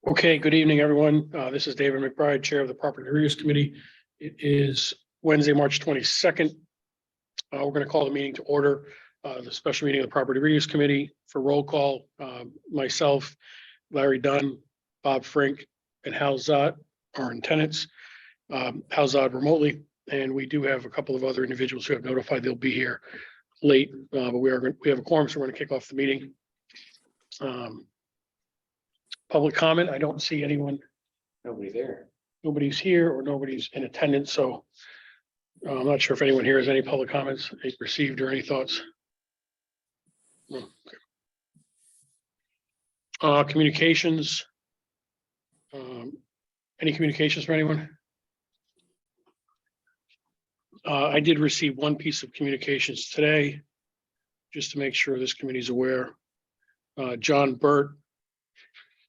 Okay, good evening, everyone. This is David McBride, Chair of the Property Reuse Committee. It is Wednesday, March 22nd. We're going to call the meeting to order, the special meeting of the Property Reuse Committee. For roll call, myself, Larry Dunn, Bob Frink, and Hal Zott are in attendance. Hal Zott remotely, and we do have a couple of other individuals who have notified they'll be here late, but we have a quorum, so we're going to kick off the meeting. Public comment, I don't see anyone. Nobody there. Nobody's here or nobody's in attendance, so I'm not sure if anyone here has any public comments they received or any thoughts. No, okay. Communications. Any communications from anyone? I did receive one piece of communications today, just to make sure this committee is aware. John Burt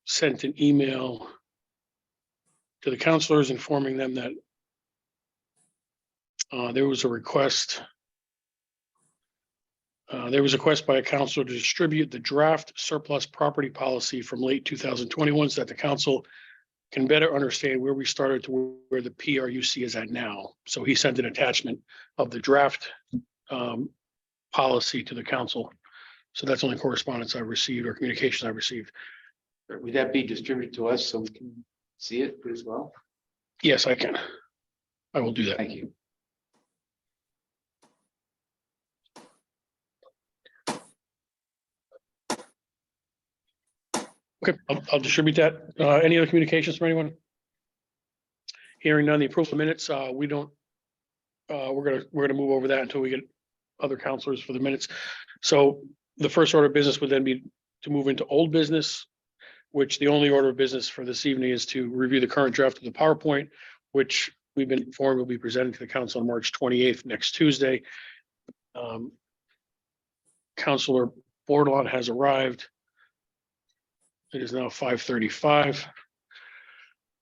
sent an email to the councilors informing them that there was a request. There was a request by a councilor to distribute the draft surplus property policy from late 2021 so that the council can better understand where we started to where the PRUC is at now. So he sent an attachment of the draft policy to the council. So that's only correspondence I received or communication I received. Would that be distributed to us so we can see it as well? Yes, I can. I will do that. Thank you. Okay, I'll distribute that. Any other communications from anyone? Hearing none, the approval of minutes, we don't, we're gonna move over that until we get other counselors for the minutes. So the first order of business would then be to move into old business, which the only order of business for this evening is to review the current draft of the PowerPoint, which we've been informed will be presented to the council on March 28th, next Tuesday. Councilor Bordelon has arrived. It is now 5:35.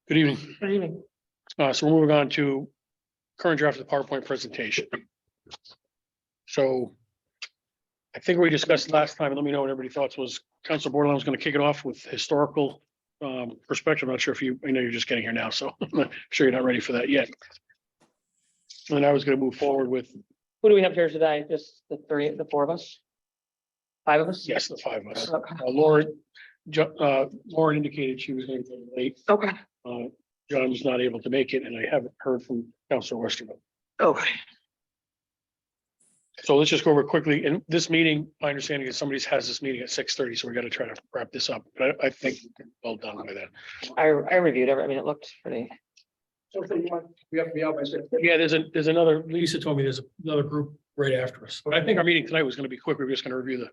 Good evening. Good evening. So we're moving on to current draft of the PowerPoint presentation. So I think we discussed last time, and let me know what everybody's thoughts was. Councilor Bordelon was going to kick it off with historical perspective. I'm not sure if I know you're just getting here now, so I'm not sure you're not ready for that yet. And I was going to move forward with, Who do we have here today? Just the four of us? Five of us? yes, the five of us. Okay. Lauren indicated she was going to be late. Okay. John was not able to make it, and I haven't heard from Councilor Westerville. Okay. So let's just go over quickly. And this meeting, my understanding is somebody has this meeting at 6:30, so we got to try to wrap this up. But I think we're well done by then. I reviewed it. I mean, it looked pretty. We have to be out by 6:30. Yeah, there's another, Lisa told me there's another group right after us. But I think our meeting tonight was going to be quick. We're just going to review the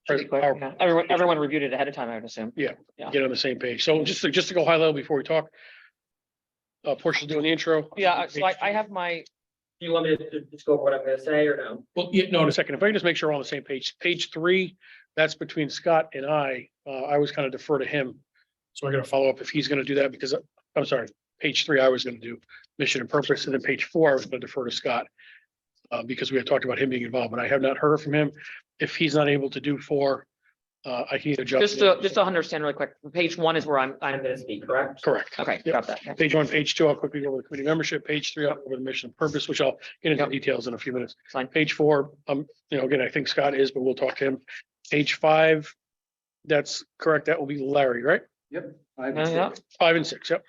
Pretty quick, yeah. Everyone reviewed it ahead of time, I would assume. Yeah, Yeah. get on the same page. So just to go high level before we talk. Portia's doing the intro. Yeah, so I have my. Do you want me to just go over what I'm gonna say or no? Well, yeah, no, in a second. If I can just make sure we're on the same page. Page 3, that's between Scott and I. I was kind of defer to him. So I got to follow up if he's going to do that because I'm sorry, page 3, I was going to do mission and purpose. And then page 4, I was going to defer to Scott because we had talked about him being involved, but I have not heard from him. If he's not able to do 4, I can either Just to understand really quick, page 1 is where I'm gonna speak, correct? Correct. Okay, Yep. got that. Okay. Page 1, page 2, I'll quickly go over the committee membership. Page 3, I'll go over the mission and purpose, which I'll get into Yep. details in a few minutes. Fine. Page 4, again, I think Scott is, but we'll talk to him. Page 5, that's correct. That will be Larry, right? Yep. 5 and 6, yep.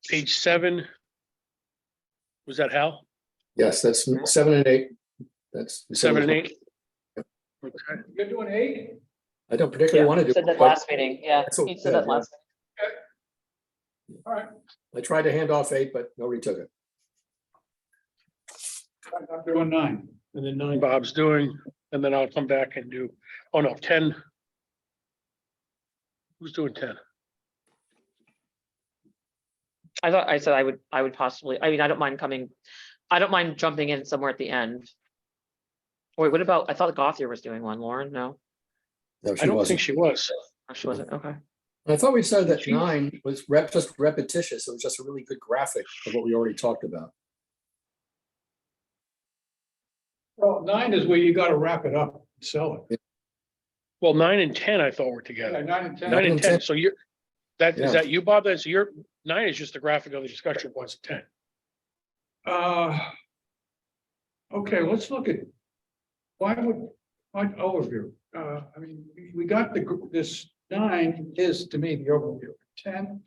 Page 7. Was that Hal? Yes, that's 7 and 8. That's 7 and 8? Okay. You're doing 8? I don't particularly want to do. Said that it, but last meeting, yeah. That's He said that okay, last. All right. I tried to hand off 8, but nobody took it. I'm doing 9. And then 9 Bob's doing, and then I'll come back and do, 10. Who's doing 10? I said I would possibly, I mean, I don't mind jumping in somewhere at the end. Wait, what about, I thought Gothier was doing one, Lauren, no? No, I she don't wasn't. think she was. Oh, she wasn't, okay. I thought we said that She- 9 was just repetitious. It was just a really good graphic of what we already talked about. Well, 9 is where you gotta wrap it up, and sell it. Well, 9 and 10, I thought were together. 9 and 10. 9 and 10, so you're, that, Yeah. is that you, Bob? That's your, 9 is just the graphic of the discussion points, 10. Okay, let's look at. Why overview? I mean, we got this 9 is to me the overview. 10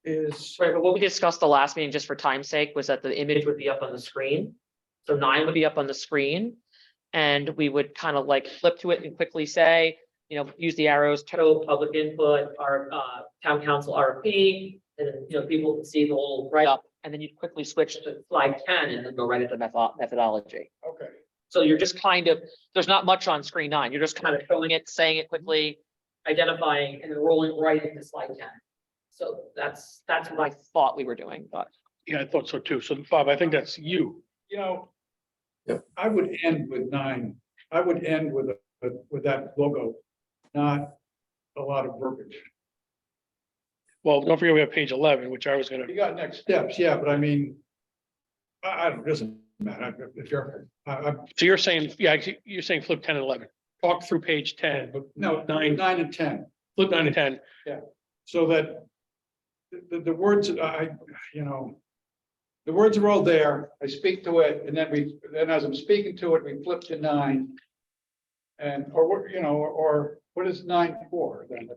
is. Right, but what we discussed the last meeting, just for time's sake, was that the image would be up on the screen. So 9 would be up on the screen. And we would kind of like flip to it and quickly say, you know, use the arrows, total public input, our town council RFP. And then, you know, people can see the little write up, and then you'd quickly switch to slide 10 and then go right into methodology. Okay. So you're just kind of, there's not much on screen 9. You're just kind of showing it, saying it quickly, identifying, and then rolling right into slide 10. So that's what I thought we were doing, but. Yeah, I thought so too. So Bob, I think that's you. You know. Yeah. I would end with 9. I would end with that logo, not a lot of verbiage. Well, don't forget we have page 11, which I was gonna, You got next steps, yeah, but I mean. I don't, it doesn't matter if you're, so you're saying, yeah, you're saying flip 10 and 11. Talk through page 10, but no, 9, 9 and 10. flip 9 and 10. So that the words, you know, the words are all there. I speak to it, and then as I'm speaking to it, we flip to 9. And, or what, you know, or what is 9 for then?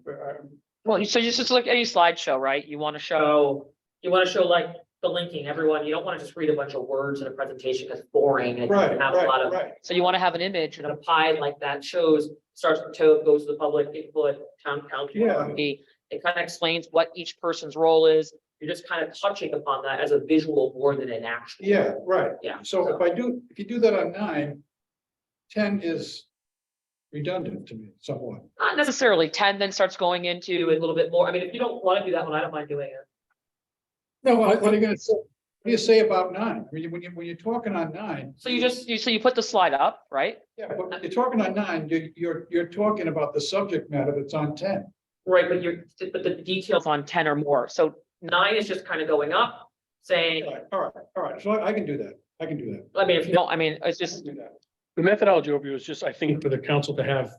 Well, so you just look at any slideshow, right? You want to show like the linking, everyone, you don't want to just read a bunch of words in a presentation because it's boring and Right, have a lot of. right. So you want to have an image and a pie like that shows, starts with toe, goes to the public input, town council. Yeah. RMP. It kind of explains what each person's role is. You're just kind of touching upon that as a visual more than an actual. Yeah, right. Yeah. So if you do that on 9, 10 is redundant to me somewhat. Not necessarily. 10 then starts going into a little bit more. I mean, if you don't want to do that one, I don't mind doing it. No, what are you gonna say? What do you say about 9? When you're talking on 9. So you put the slide up, right? Yeah, but when you're talking on 9, you're talking about the subject matter that's on 10. Right, but the details on 10 or more. So 9 is just kind of going up, saying, All right. So I can do that. I I mean, if you don't, I mean, it's can just, do that. The methodology overview is just, I think, for the council to have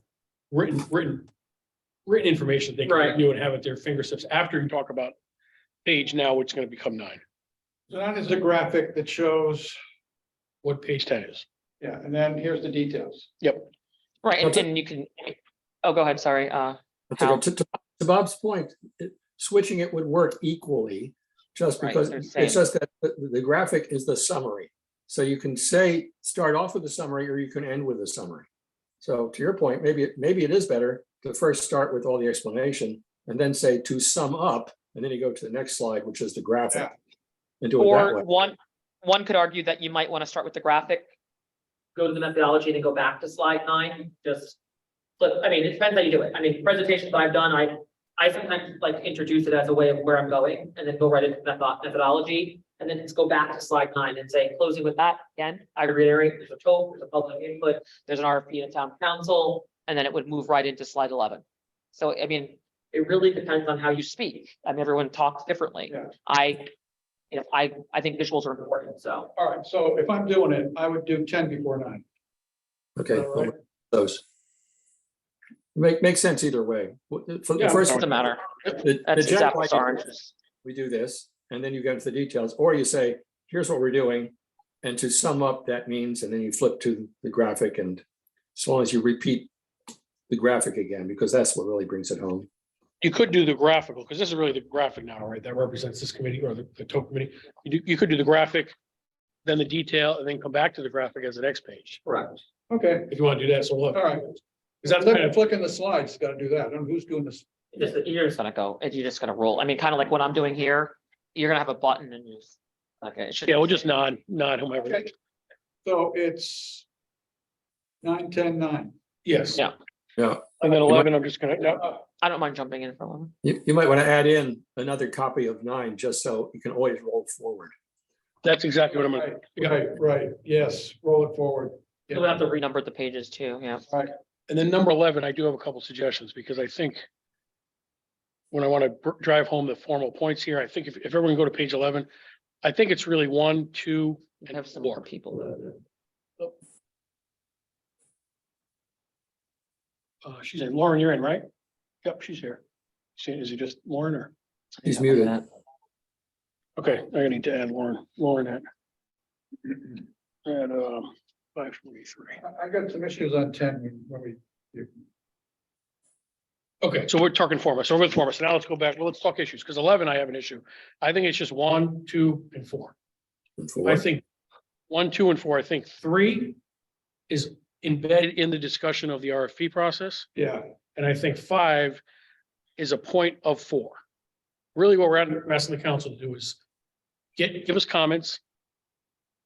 written information they can Right. review and have at their fingertips after you talk about page now, which is gonna become 9. So that is the graphic that shows, What page 10 is. yeah, and then here's the details. right, and you can, oh, go ahead, sorry, How? To Bob's point, switching it would work equally, just Right, because they're it's same. just that the graphic is the summary. So you can start off with the summary, or you can end with the summary. So to your point, maybe it is better to first start with all the explanation and then say to sum up, and then you go to the next slide, which is the graphic. Yeah. And do it that or way. one could argue that you might want to start with the graphic, go to the methodology, and then go back to slide 9, just flip. I mean, it depends how you do it. I mean, presentations I've done, I sometimes like to introduce it as a way of where I'm going, and then go right into methodology, and then just go back to slide 9 and say, closing with that, again, I reiterate, there's a total, there's a public input, there's an RFP and a town council, and then it would move right into slide 11. So, I mean, it really depends on how you speak. I mean, everyone talks differently. Yeah. I think visuals are important, so. All right, so if I'm doing it, I would do 10 before 9. Okay, All right. those. Makes sense either way. For the Yeah, first Doesn't matter. the That's general apples to idea, oranges. we do this, and then you get into the details, or you say, here's what we're doing. And to sum up, that means, and then you flip to the graphic, and as long as you repeat the graphic again, because that's what really brings it home. You could do the graphical, because this is really the graphic now, right? That represents this committee or the TOC committee. You could do the graphic, then the detail, and then come back to the graphic as the next page, Correct. Okay, if you want to do that. So look, all right. because that's kind of, Flicking the slides, got to do that. I don't know who's doing this. You're just gonna go, and you're just gonna roll. I mean, kind of like what I'm doing here, you're gonna have a button and you just, okay. It should, yeah, we'll just nod whomever. Okay. So it's 9, 10, 9. Yes. Yeah. Yeah, And then 11, I'm just gonna, yeah. I don't mind jumping in for a moment. you might want to add in another copy of 9, just so you can always roll forward. That's exactly what I'm gonna. Yeah. Right, yes, roll it forward. You'll have to renumber the pages too, yeah. And then number 11, I do have a couple suggestions, because I think when I want to drive home the formal points here, I think if everyone go to page 11, I think it's really 1, 2, You and have some 4. more people. She's in. Lauren, you're in, right? Yep, she's here. Is it just Lauren or? He's muted. Okay, I need to add Lauren at. At 5:43. I got some issues on 10 when we. Okay, so we're talking format. So we're with format. So now let's go back. Well, let's talk issues because 11, I have an issue. I think it's just 1, 2, and 4. I think 1, 2, and 4. I think 3 is embedded in the discussion of the RFP process. Yeah, And I think 5 is a point of 4. Really what we're asking the council to do is give us comments.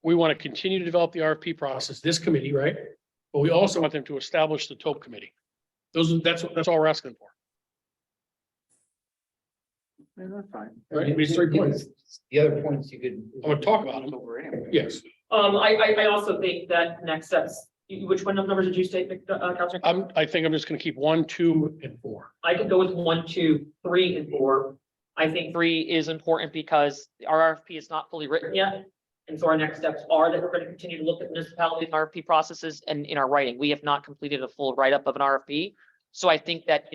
We want to continue to develop the RFP process, this committee, right? But we also want them to establish the TOP committee. That's all we're asking for. That's fine. Right, these 3 points. The other points you could. I wanna talk about them. Over anyway. Yes, I also think that next steps, which one of numbers did you state, Counselor? I think I'm just gonna keep 1, 2, and 4. I can go with 1, 2, 3, and 4. I think 3 is important because our RFP is not fully written yet. And so our next steps are that we're going to continue to look at municipality and RFP processes and in our writing. We have not completed a full write-up of an RFP. So I think that,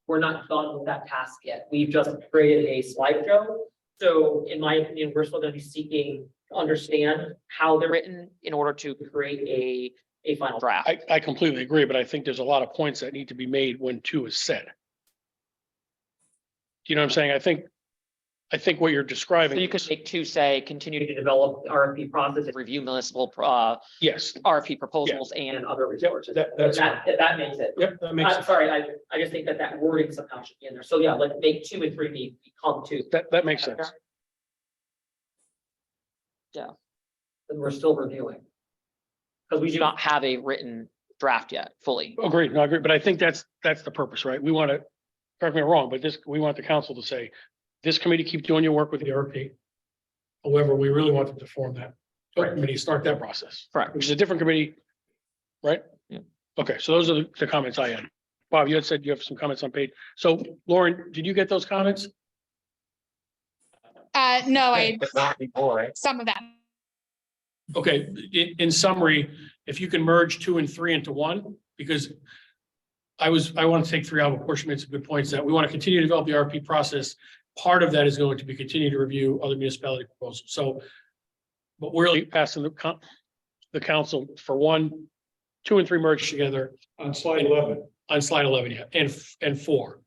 we're not done with that task yet. We've just created a slideshow. So in my opinion, we're still going to be seeking to understand how they're written in order to create a final draft. I completely agree, but I think there's a lot of points that need to be made when 2 is said. Do you know what I'm saying? I think what you're describing. So you could make 2 say, continue to develop the RFP process and review municipal Yes, RFP proposals and other resources. that's. That makes it. Yep, that makes, I'm sorry, I just think that wording somehow should be in there. So yeah, like make 2 and 3 become 2. that makes sense. And we're still reviewing. Because we do not have a written draft yet, fully. Agreed, no, I agree, but I think that's the purpose, right? We want to, correct me if I'm wrong, but we want the council to say, this committee, keep doing your work with the RFP. However, we really want them to form that committee, start that process. Correct. Which is a different committee, right? Yeah. Okay, so those are the comments I had. Bob, you had said you have some comments on page. So Lauren, did you get those comments? No, But not before, right? some of them. Okay, in summary, if you can merge 2 and 3 into 1, because I want to take 3 out of proportion, made some good points that we want to continue to develop the RFP process. Part of that is going to be continue to review other municipality proposals. So, but we're really asking the council for 1, 2, and 3 merged together on slide 11. on slide 11, yeah, and 4.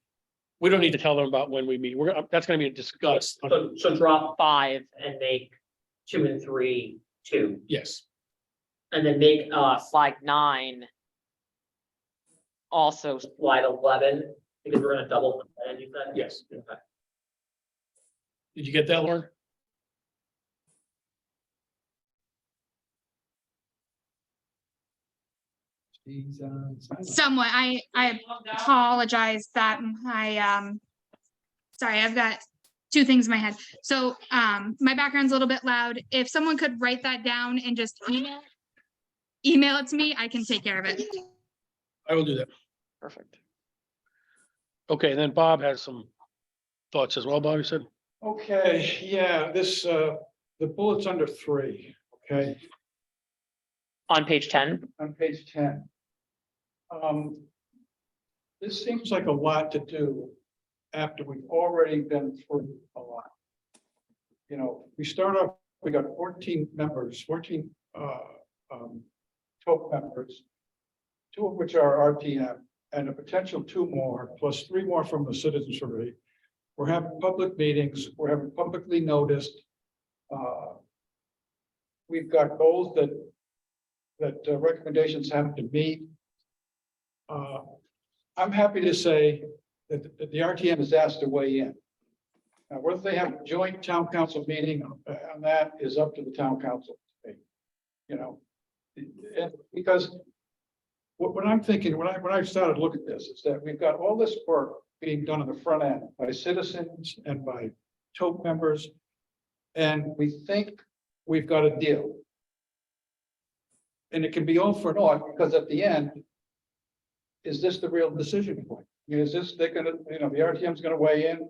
We don't need to tell them about when we meet. That's going to be discussed. So drop 5 and make 2 and 3, 2. Yes, And then make slide 9 also slide 11, because we're gonna double. And you said? yes. Okay. Did you get that, Lauren? Somewhat. I apologize that sorry, I've got 2 things in my head. So my background's a little bit loud. If someone could write that down and just email it to me, I can take care of it. I will do that. Perfect. Okay, and then Bob has some thoughts as well. Bob, you said? Okay, yeah, the bullet's under 3, okay, On page 10, on page 10. This seems like a lot to do after we've already been through a lot. We start off, we got 14 members, 14 top members, 2 of which are RTM, and a potential 2 more, plus 3 more from the citizenry. We're having public meetings, we're having publicly noticed. We've got goals that recommendations have to meet. I'm happy to say that the RTM is asked to weigh in. Now, whether they have a joint town council meeting on that is up to the town council. And because what I'm thinking, when I started to look at this, is that we've got all this work being done on the front end by citizens and by TOP members. And we think we've got a deal. And it can be all for naught, because at the end, is this the real decision point? I mean, is this, they're gonna, the RTM is gonna weigh in,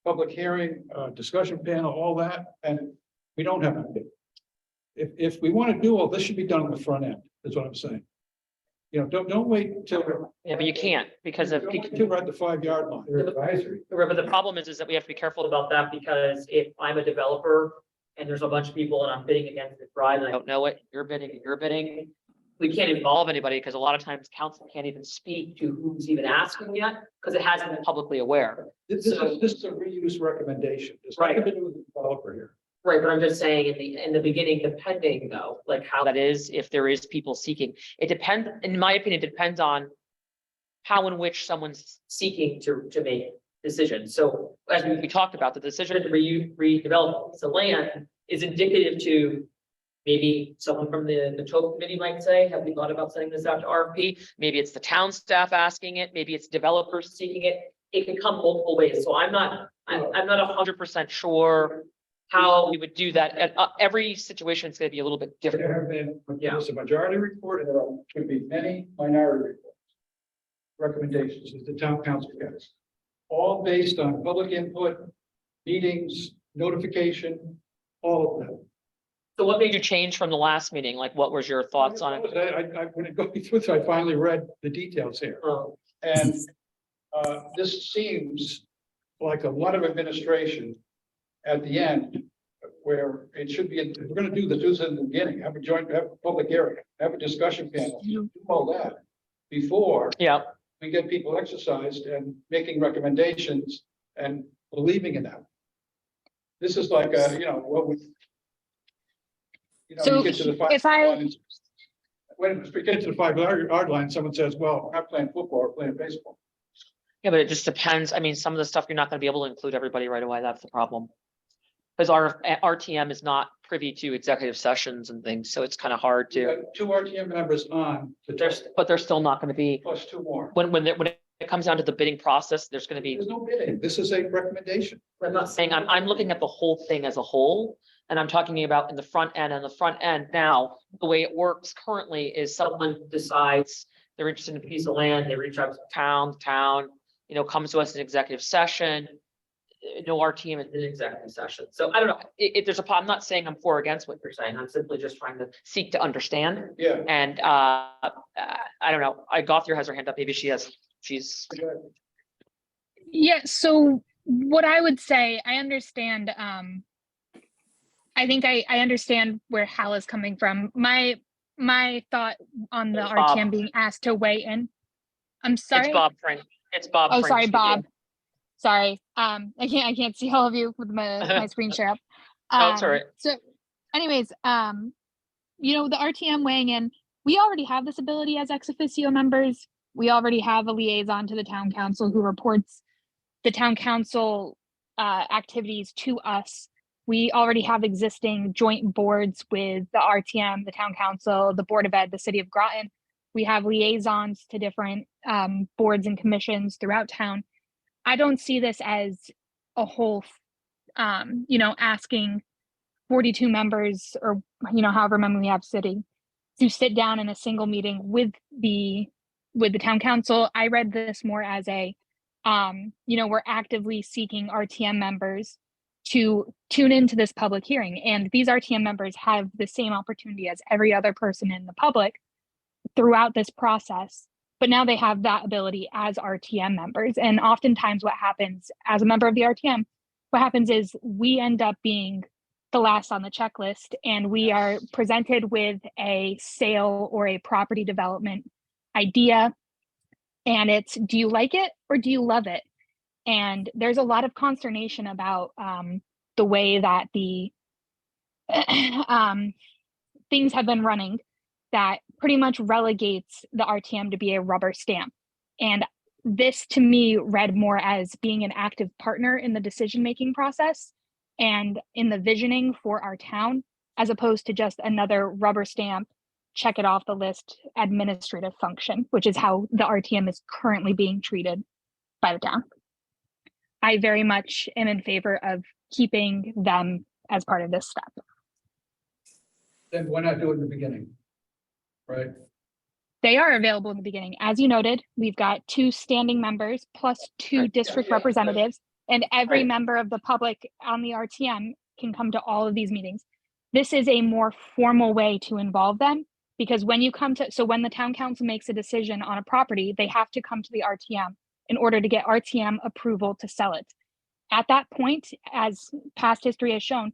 public hearing, discussion panel, all that, and we don't have a deal. If we want to do all this, should be done on the front end, is what I'm saying. don't wait until. Yeah, but you can't because of. Don't wait till we're at the 5-yard line. Advisory. But the problem is that we have to be careful about that because if I'm a developer and there's a bunch of people and I'm bidding against the bride and I don't know it, you're bidding. We can't involve anybody because a lot of times council can't even speak to who's even asking yet because it hasn't been publicly aware. This is a reuse recommendation. There's Right. nothing to do with the developer here. Right, but I'm just saying in the beginning, depending though, like how that is, if there is people seeking, it depends, in my opinion, it depends on how and which someone's seeking to make decisions. So as we talked about, the decision to redevelop the land is indicative to maybe someone from the TOP committee might say, have we thought about sending this out to RFP? Maybe it's the town staff asking it, maybe it's developers seeking it. It can come multiple ways. So I'm not 100% sure how we would do that. And every situation is going to be a little bit There different. have been, Yeah. there's a majority report and there could be many minority reports. Recommendations that the town council gets, all based on public input, meetings, notification, all of that. So what made you change from the last meeting? Like, what was your thoughts on it? When it goes through, this, I finally read the details here. And this seems like a lot of administration at the end, where it should be, if we're gonna do this in the beginning, have a public hearing, have a discussion panel, do all that before Yeah, we get people exercised and making recommendations and believing in them. This is like, what we. So you get to the if I- When we get to the 5-yard line, someone says, well, I'm not playing football, or playing baseball. yeah, but it just depends. I mean, some of the stuff you're not going to be able to include everybody right away. That's the problem. Because our RTM is not privy to executive sessions and things, so it's kind of hard You to. got 2 RTM members on, But they're still not going to be plus 2 more. when it comes down to the bidding process. There's going to be. There's no bidding. This is a recommendation. I'm not saying I'm looking at the whole thing as a whole, and I'm talking about in the front end. And the front end now, the way it works currently is someone decides they're interested in a piece of land, they reach out to the town, comes to us in executive session. No RTM is in executive session. So I don't know. I'm not saying I'm for or against what you're saying. I'm simply just trying to seek to understand. Yeah. And I don't know. Gothia has her hand up. Maybe she's. Yeah, so what I would say, I understand, I think I understand where Hal is coming from. My thought on the It's Bob. RTM being asked to weigh in. I'm sorry. It's Bob Frank. It's Bob. Oh, Frank sorry, speaking. Bob. Sorry. I can't see all of you with my screen share up. No, it's all right. So anyways, the RTM weighing in, we already have this ability as ex officio members. We already have a liaison to the town council who reports the town council activities to us. We already have existing joint boards with the RTM, the town council, the Board of Ed, the city of Groton. We have liaisons to different boards and commissions throughout town. I don't see this as a whole, asking 42 members or, however many we have sitting to sit down in a single meeting with the town council. I read this more as a, we're actively seeking RTM members to tune into this public hearing. And these RTM members have the same opportunity as every other person in the public throughout this process. But now they have that ability as RTM members. And oftentimes what happens as a member of the RTM, what happens is we end up being the last on the checklist and we are presented with a sale or a property development idea. And it's, do you like it or do you love it? And there's a lot of consternation about the way that the things have been running that pretty much relegates the RTM to be a rubber stamp. And this to me read more as being an active partner in the decision-making process and in the visioning for our town, as opposed to just another rubber stamp, check it off the list administrative function, which is how the RTM is currently being treated by the town. I very much am in favor of keeping them as part of this step. Then why not do it in the beginning? Right? They are available in the beginning. As you noted, we've got 2 standing members plus 2 district representatives, and every member of the public on the RTM can come to all of these meetings. This is a more formal way to involve them Because when you come to, so when the town council makes a decision on a property, they have to come to the RTM in order to get RTM approval to sell it. At that point, as past history has shown,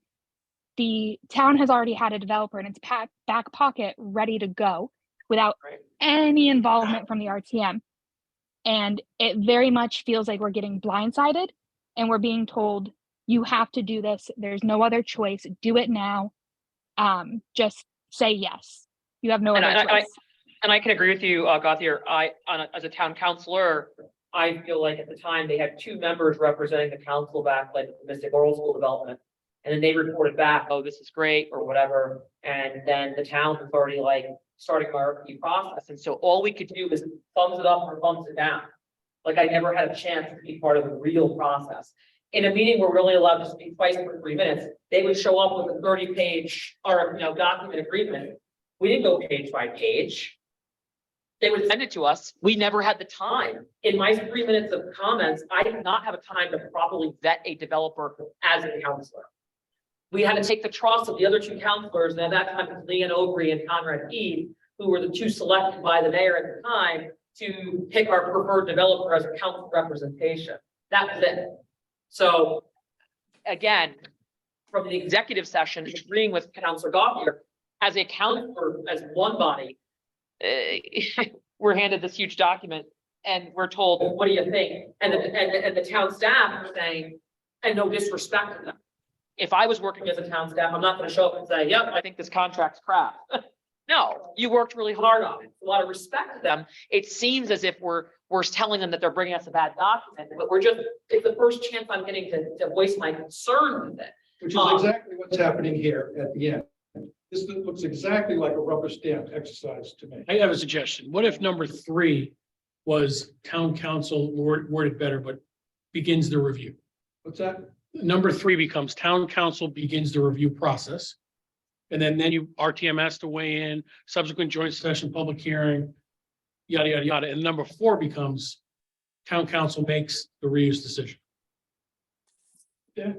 the town has already had a developer in its back pocket ready to go without Right. any involvement from the RTM. And it very much feels like we're getting blindsided and we're being told, you have to do this. There's no other choice. Do it now. Just say yes. You have no And other choice. And I can agree with you, Gauthier. As a town councilor, I feel like at the time they had 2 members representing the council back, like the Mystic Oral School development. And then they reported back, oh, this is great, or whatever. And then the town was already like starting our RFP process. And so all we could do is thumbs it up or thumbs it down. Like I never had a chance to be part of the real process. In a meeting where we're only allowed to speak twice for 3 minutes, they would show up with a 30-page or document agreement. We didn't go page by page. They would send it to us. We never had the time. In my 3 minutes of comments, I did not have a time to properly vet a developer as a counselor. We had to take the trust of the other 2 counselors, and at that time, it was Leanne Obrey and Conrad Ede, who were the 2 selected by the mayor at the time to pick our preferred developer as a council representation. That was it. So again, from the executive session, agreeing with Councilor Gauthier, as a counselor, as one body, we're handed this huge document and we're told, well, what do you think? And the town staff are saying, and no disrespect to them. If I was working as a town staff, I'm not going to show up and say, yep, I think this contract's crap. No, you worked really hard on it. A lot of respect to them. It seems as if we're telling them that they're bringing us a bad document, but it's the first chance I'm getting to voice my concern with it. Which is exactly what's happening here at the end. This looks exactly like a rubber stamp exercise to me. I have a suggestion. What if number 3 was town council worded better, but begins the review? What's that? Number 3 becomes town council begins the review process. And then RTM has to weigh in, subsequent joint session, public hearing, yada, yada, yada. And number 4 becomes town council makes the reuse decision. Yeah.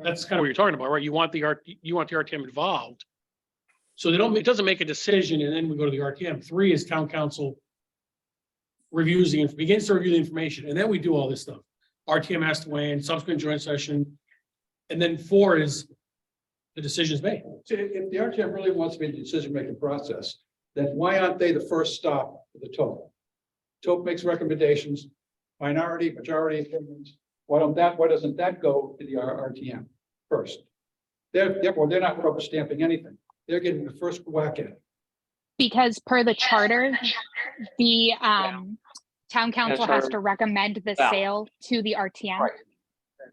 That's kind of what you're talking about, right? You want the RTM involved. So it doesn't make a decision and then we go to the RTM. 3 is town council begins to review the information, and then we do all this stuff. RTM has to weigh in, subsequent joint session. And then 4 is the decision's made. See, if the RTM really wants to be the decision-making process, then why aren't they the first stop for the TOP? TOP makes recommendations, minority, majority opinions. Why doesn't that go to the RTM first? Therefore, they're not rubber stamping anything. They're getting the first whack at it. Because per the charter, the town council has charter. to recommend the Yeah. sale to the RTM. Right.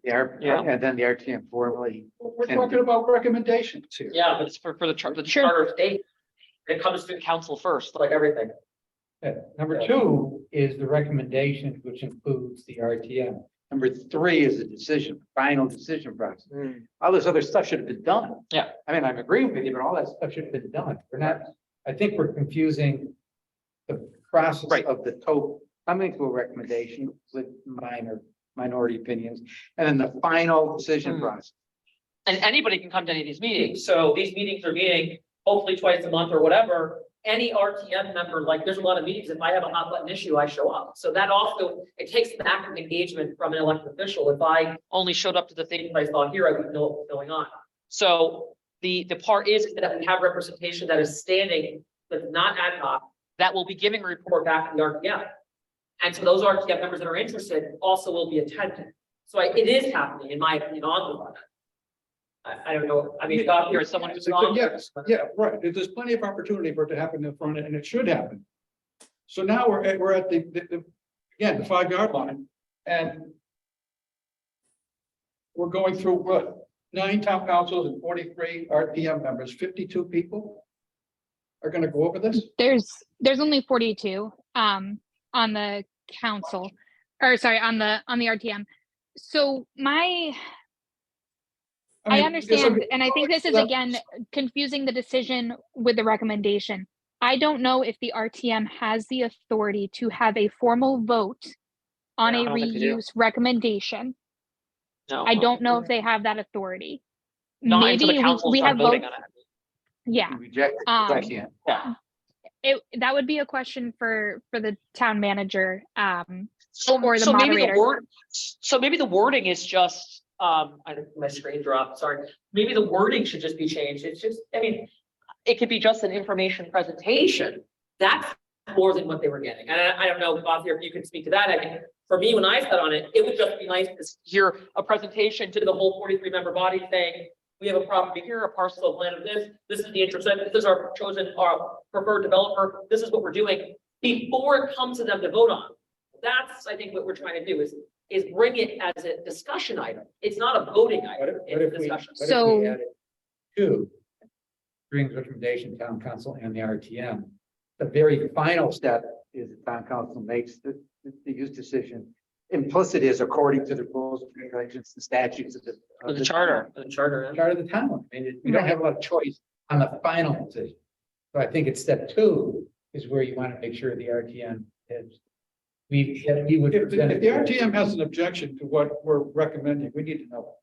Yeah. And then the RTM formally. We're talking about recommendations here. Yeah, but it's for the Sure. charter of state. It comes to the council first, like everything. Number 2 is the recommendation, which includes the RTM. Number 3 is the decision, final decision process. All this other stuff should have been done. Yeah. I mean, I'm agreeing with you, but all that stuff should have been done. We're not, I think we're confusing the process Right. of the So coming to a recommendation with minority opinions, and then the final decision Mhm. process. And anybody can come to any of these meetings. So these meetings are meeting hopefully twice a month or whatever. Any RTM member, like there's a lot of meetings. If I have a hot button issue, I show up. So that also, it takes an active engagement from an elected official. If I only showed up to the things I saw here, I wouldn't know what was going on. So the part is that we have representation that is standing, but not ad hoc, that will be giving a report back to the RTM. And so those RTM members that are interested also will be attending. So it is happening, in my opinion, on the front. I don't know, I mean, God, here is someone who's on. Yes, yeah, right. There's plenty of opportunity for it to happen in front, and it should happen. So now we're at the 5-yard line, and we're going through what? 9 town councils and 43 RTM members, 52 people are going to go over this? There's only 42 on the council, or sorry, on the RTM. So I mean, understand, and I think this is again confusing the decision with the recommendation. I don't know if the RTM has the authority to have a formal vote on Yeah, I a don't think they do. reuse recommendation. No. I don't know if they have that authority. Not until the Maybe council's we done have voting votes. on it. Yeah, Reject, I Um, can't. Yeah. that would be a question for the town manager. So, Or the so maybe the moderator. word, so maybe the wording is just, I think my screen dropped, sorry. Maybe the wording should just be changed. It's just, I mean, it could be just an information presentation. That's more than what they were getting. And I don't know, Bob, here, if you can speak to that. I mean, for me, when I sat on it, it would just be nice to hear a presentation to the whole 43 member body saying, we have a property here, a parcel of land of this is the interest, this is our chosen, our preferred developer, this is what we're doing, before it comes to them to vote on. That's, I think, what we're trying to do is bring it as a discussion item. It's not a voting item, it's a discussion. So- added two, brings recommendation, town council and the RTM. The very final step is the town council makes the use decision. Implicit is according to the rules, regulations, and statutes of The charter, the charter. Part of the town. I mean, we don't have a lot of choice on the final decision. So I think it's step two is where you want to make sure the RTM is. We would. If the RTM has an objection to what we're recommending, we need to know.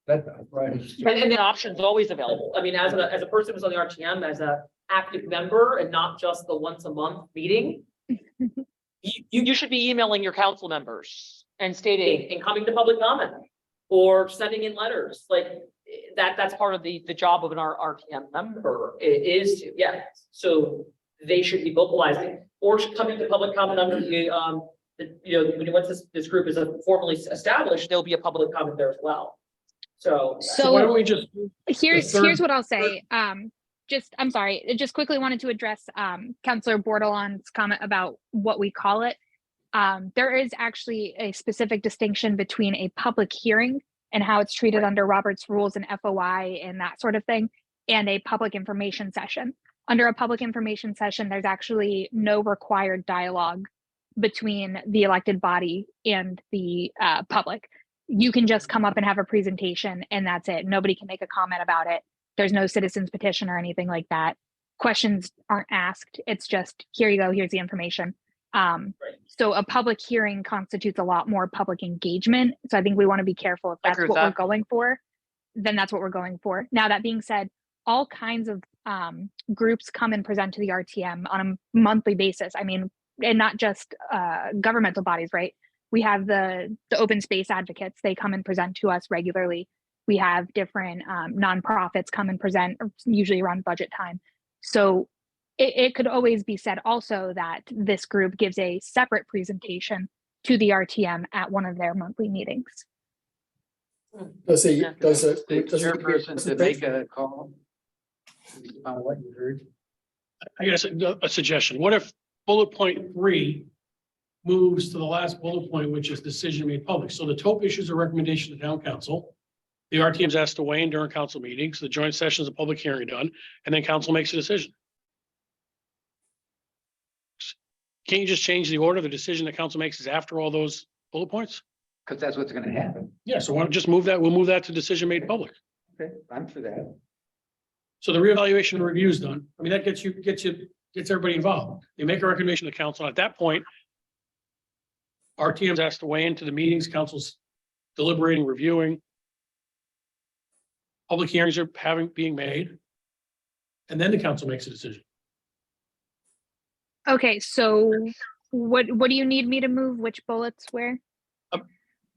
That's right. And the option's always available. I mean, as a person who's on the RTM, as a active member and not just the once a month meeting. You should be emailing your council members and stating and coming to public comment or sending in letters like that's part of the job of an RTM member is to, yeah. So they should be vocalizing or should come into public comment under the, once this group is formally established, there'll be a public comment there as well. So Why don't we just, Here's what I'll say. I'm sorry, I just quickly wanted to address Councillor Bordelon's comment about what we call it. There is actually a specific distinction between a public hearing and how it's treated under Robert's rules and FOI and that sort of thing, and a public information session. Under a public information session, there's actually no required dialogue between the elected body and the public. You can just come up and have a presentation and that's it. Nobody can make a comment about it. There's no citizens petition or anything like that. Questions aren't asked. It's just, here you go, here's the information. So a public hearing constitutes a lot more public engagement. So I think we want to be careful if that's what we're going for, then that's what we're going for. Now, that being said, all kinds of groups come and present to the RTM on a monthly basis. I mean, and not just governmental bodies, right? We have the open space advocates. They come and present to us regularly. We have different nonprofits come and present, usually around budget time. So it could always be said also that this group gives a separate presentation to the RTM at one of their monthly meetings. Does the chairperson to make a call on what you heard. I guess a suggestion. What if bullet point 3 moves to the last bullet point, which is decision made public? So the TOP issues a recommendation to town council. The RTM is asked to weigh in during council meetings. The joint session is a public hearing done, and then council makes a decision. Can't you just change the order? The decision that council makes is after all those bullet points? Because that's what's gonna happen. Yeah, so why don't just move that? We'll move that to decision made public. Okay, I'm for that. So the reevaluation and review is done. I mean, that gets everybody involved. They make a recommendation to council. At that point, RTM's asked to weigh into the meetings, council's deliberating, reviewing. Public hearings are being made. And then the council makes a decision. Okay, so what do you need me to move? Which bullets where?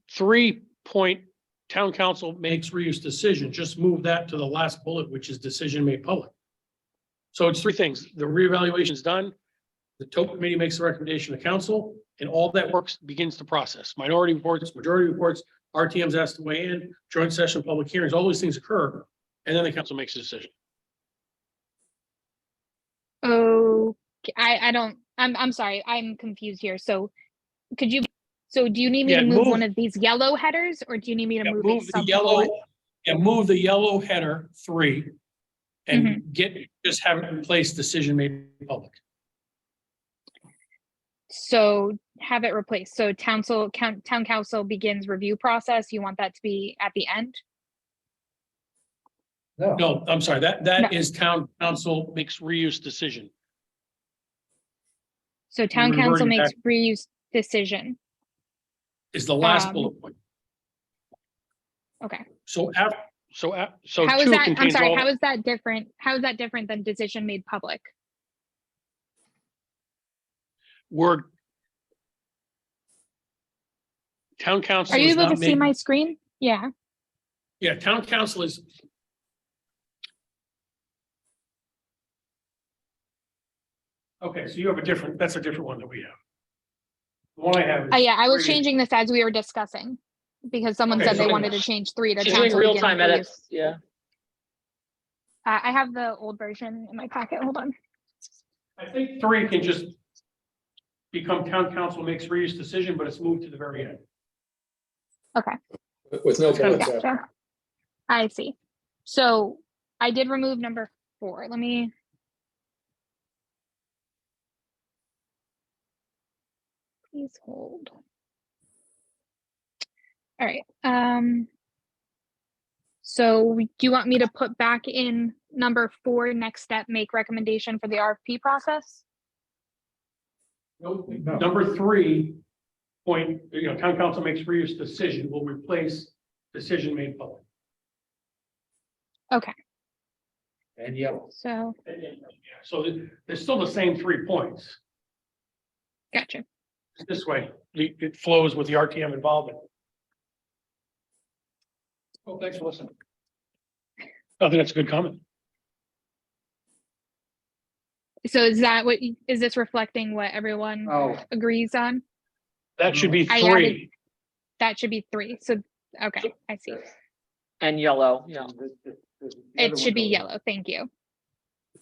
3 point, town council makes reuse decision. Just move that to the last bullet, which is decision made public. So it's 3 things. The reevaluation is done. The TOP committee makes a recommendation to council, and all that works begins the process. Minority reports, majority reports, RTM's asked to weigh in, joint session, public hearings, all these things occur, and then the council makes a decision. Oh, I'm sorry, I'm confused here. So do you need me Yeah, to move move- one of these yellow headers or do you need me to Yeah, move move a the sub yellow, bullet? move the yellow header 3 and just have it replace decision made public. So have it replaced. So town council begins review process. You want that to be at the end? No, I'm sorry, that No. is town council makes reuse decision. So town reverting council makes back- reuse decision. Is the last Um, bullet point. Okay. So How is 2 that, I'm contains sorry, all. how is that different? How is that different than decision made public? word. Town council Are you is able not to see making, my screen? Yeah. yeah, town council is. Okay, so you have a different, that's a different one that we have. The one I have. is Yeah, I was 3. changing this as we were discussing. Because someone Okay, said they so- wanted to change 3 to She's doing council real-time beginning edits, use. yeah. I have the old version in my packet. Hold on. I think 3 can just become town council makes reuse decision, but it's moved to the very end. With no It's kind of- bullets. Gotcha. I see. So I did remove number 4. Let me. Please hold. All right. So do you want me to put back in number 4, next step, make recommendation for the RFP process? No. Number 3 point, town council makes reuse decision will replace decision made public. Okay, And yellow. so So there's still the same 3 points. gotcha. This way, it flows with the RTM involvement. Oh, thanks for listening. I think that's a good comment. So is that what, is this reflecting what everyone Oh, agrees on? That should be I 3. That should be 3. So, okay, I see. And yellow, yeah. It should be yellow. Thank you.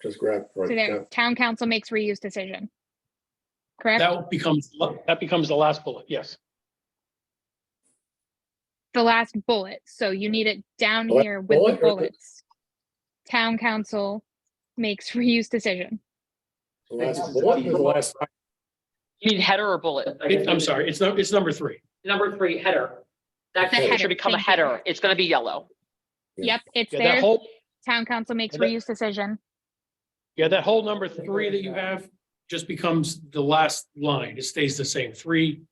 Just grab. So there, town council makes reuse decision. Correct? That becomes the last bullet, yes. The last bullet. So you need it down Last here with the bullet or the- bullets. Town council makes reuse decision. The last bullet or the last. You need header or bullet? I'm sorry, it's number 3. Number 3, header. That The header, should become a thank you. header. It's gonna be yellow. Yeah. Yep, it's Yeah, there. that whole, Town council makes and that- reuse decision. that whole number 3 that you have just becomes the last line. It stays the same. 3,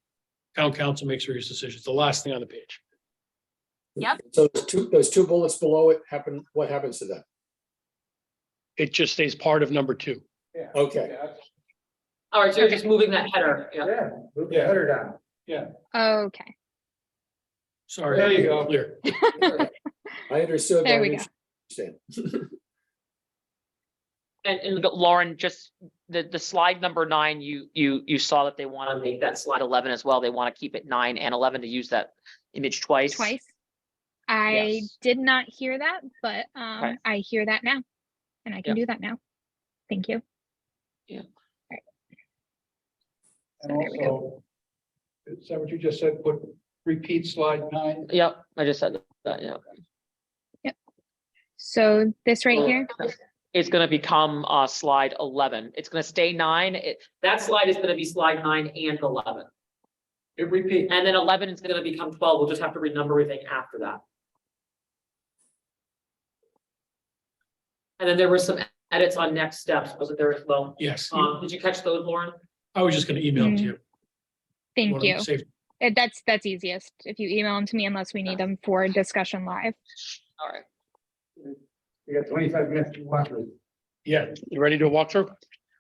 town council makes reuse decisions, the last thing on the page. Yep. So those two bullets below it happen, what happens to that? It just stays part of number 2. Okay. All right, so you're just moving that header, yeah. Yeah, move the header down. Okay, Sorry. There you go. Clear. I understood. There but I we didn't understand. And look, Lauren, just the slide number 9, you saw that they want to make that slide 11 as well. They want to keep it 9 and 11 to use that image twice. twice. I Yes. did not hear that, but Okay. I hear that now. And I can do that now. Thank you. And So there we also, is that what you just said? Put, repeat slide 9? Yep, I just said that, yeah. So this right here, It's gonna become slide 11. It's gonna stay 9. That slide is gonna be slide 9 and 11. It repeats. And then 11 is gonna become 12. We'll just have to renumber everything after that. And then there were some edits on next steps, wasn't there as well? Yes, Did you catch those, Lauren? I was just gonna email it to you. thank Wanna you. save- That's easiest if you email them to me unless we need them for discussion live. All right. You got 25 minutes to walk through. Yeah, you ready to walk through? Do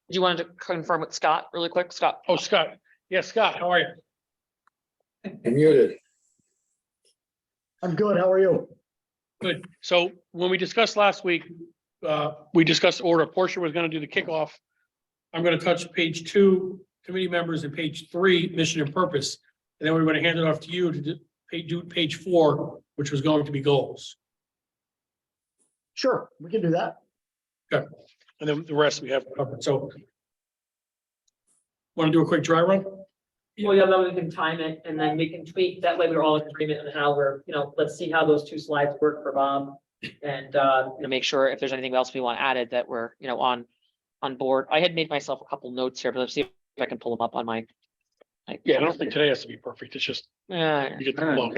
you want to confirm with Scott really quick? Scott? Oh, Scott. Yeah, Scott, how are you? You're muted. I'm good. How are you? Good. So when we discussed last week, we discussed order. Portia was gonna do the kickoff. I'm gonna touch page 2, committee members, and page 3, mission and purpose. And then we're gonna hand it off to you to do page 4, which was going to be goals. Sure, we can do that. And then the rest we have covered. So want to do a quick dry run? Well, yeah, then we can time it and then we can tweak. That way we're all in agreement on how we're, let's see how those 2 slides work for Bob. And, make sure if there's anything else we want added that we're, on board. I had made myself a couple notes here, but let's see if I can pull them up on my. Yeah, I don't think today has to be perfect. It's just, Yeah, you get the flow.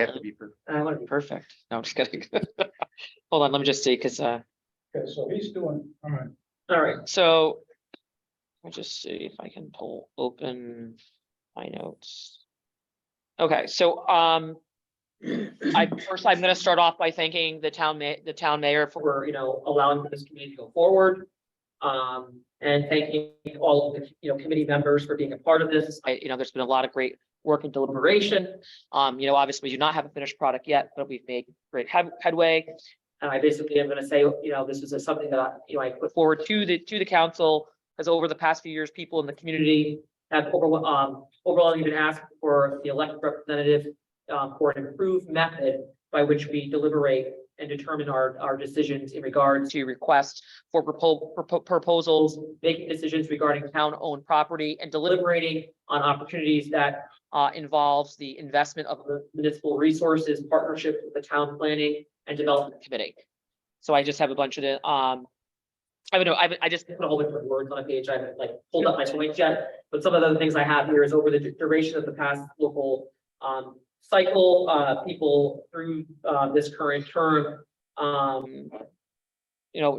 I want to be perfect. No, I'm just kidding. Hold on, let me just see, because, Okay, so he's doing, all right. all right, so. Let me just see if I can open my notes. Okay, so, I'm gonna start off by thanking the town mayor for, allowing this committee to go forward. And and thanking all of the, committee members for being a part of this. There's been a lot of great work and deliberation. Obviously we do not have a finished product yet, but we've made great headway. And I basically am going to say, this is something that I put forward to the council, because over the past few years, people in the community have overall even asked for the elected representative for an improved method by which we deliberate and determine our decisions in regards to requests for proposals, making decisions regarding town-owned property, and deliberating on opportunities that involves the investment of the municipal resources, partnership with the town planning and development committee. So I just have a bunch of the I just put a whole bunch of words on a page. I haven't pulled up my points yet, but some of the things I have here is over the duration of the past local cycle, people through this current term,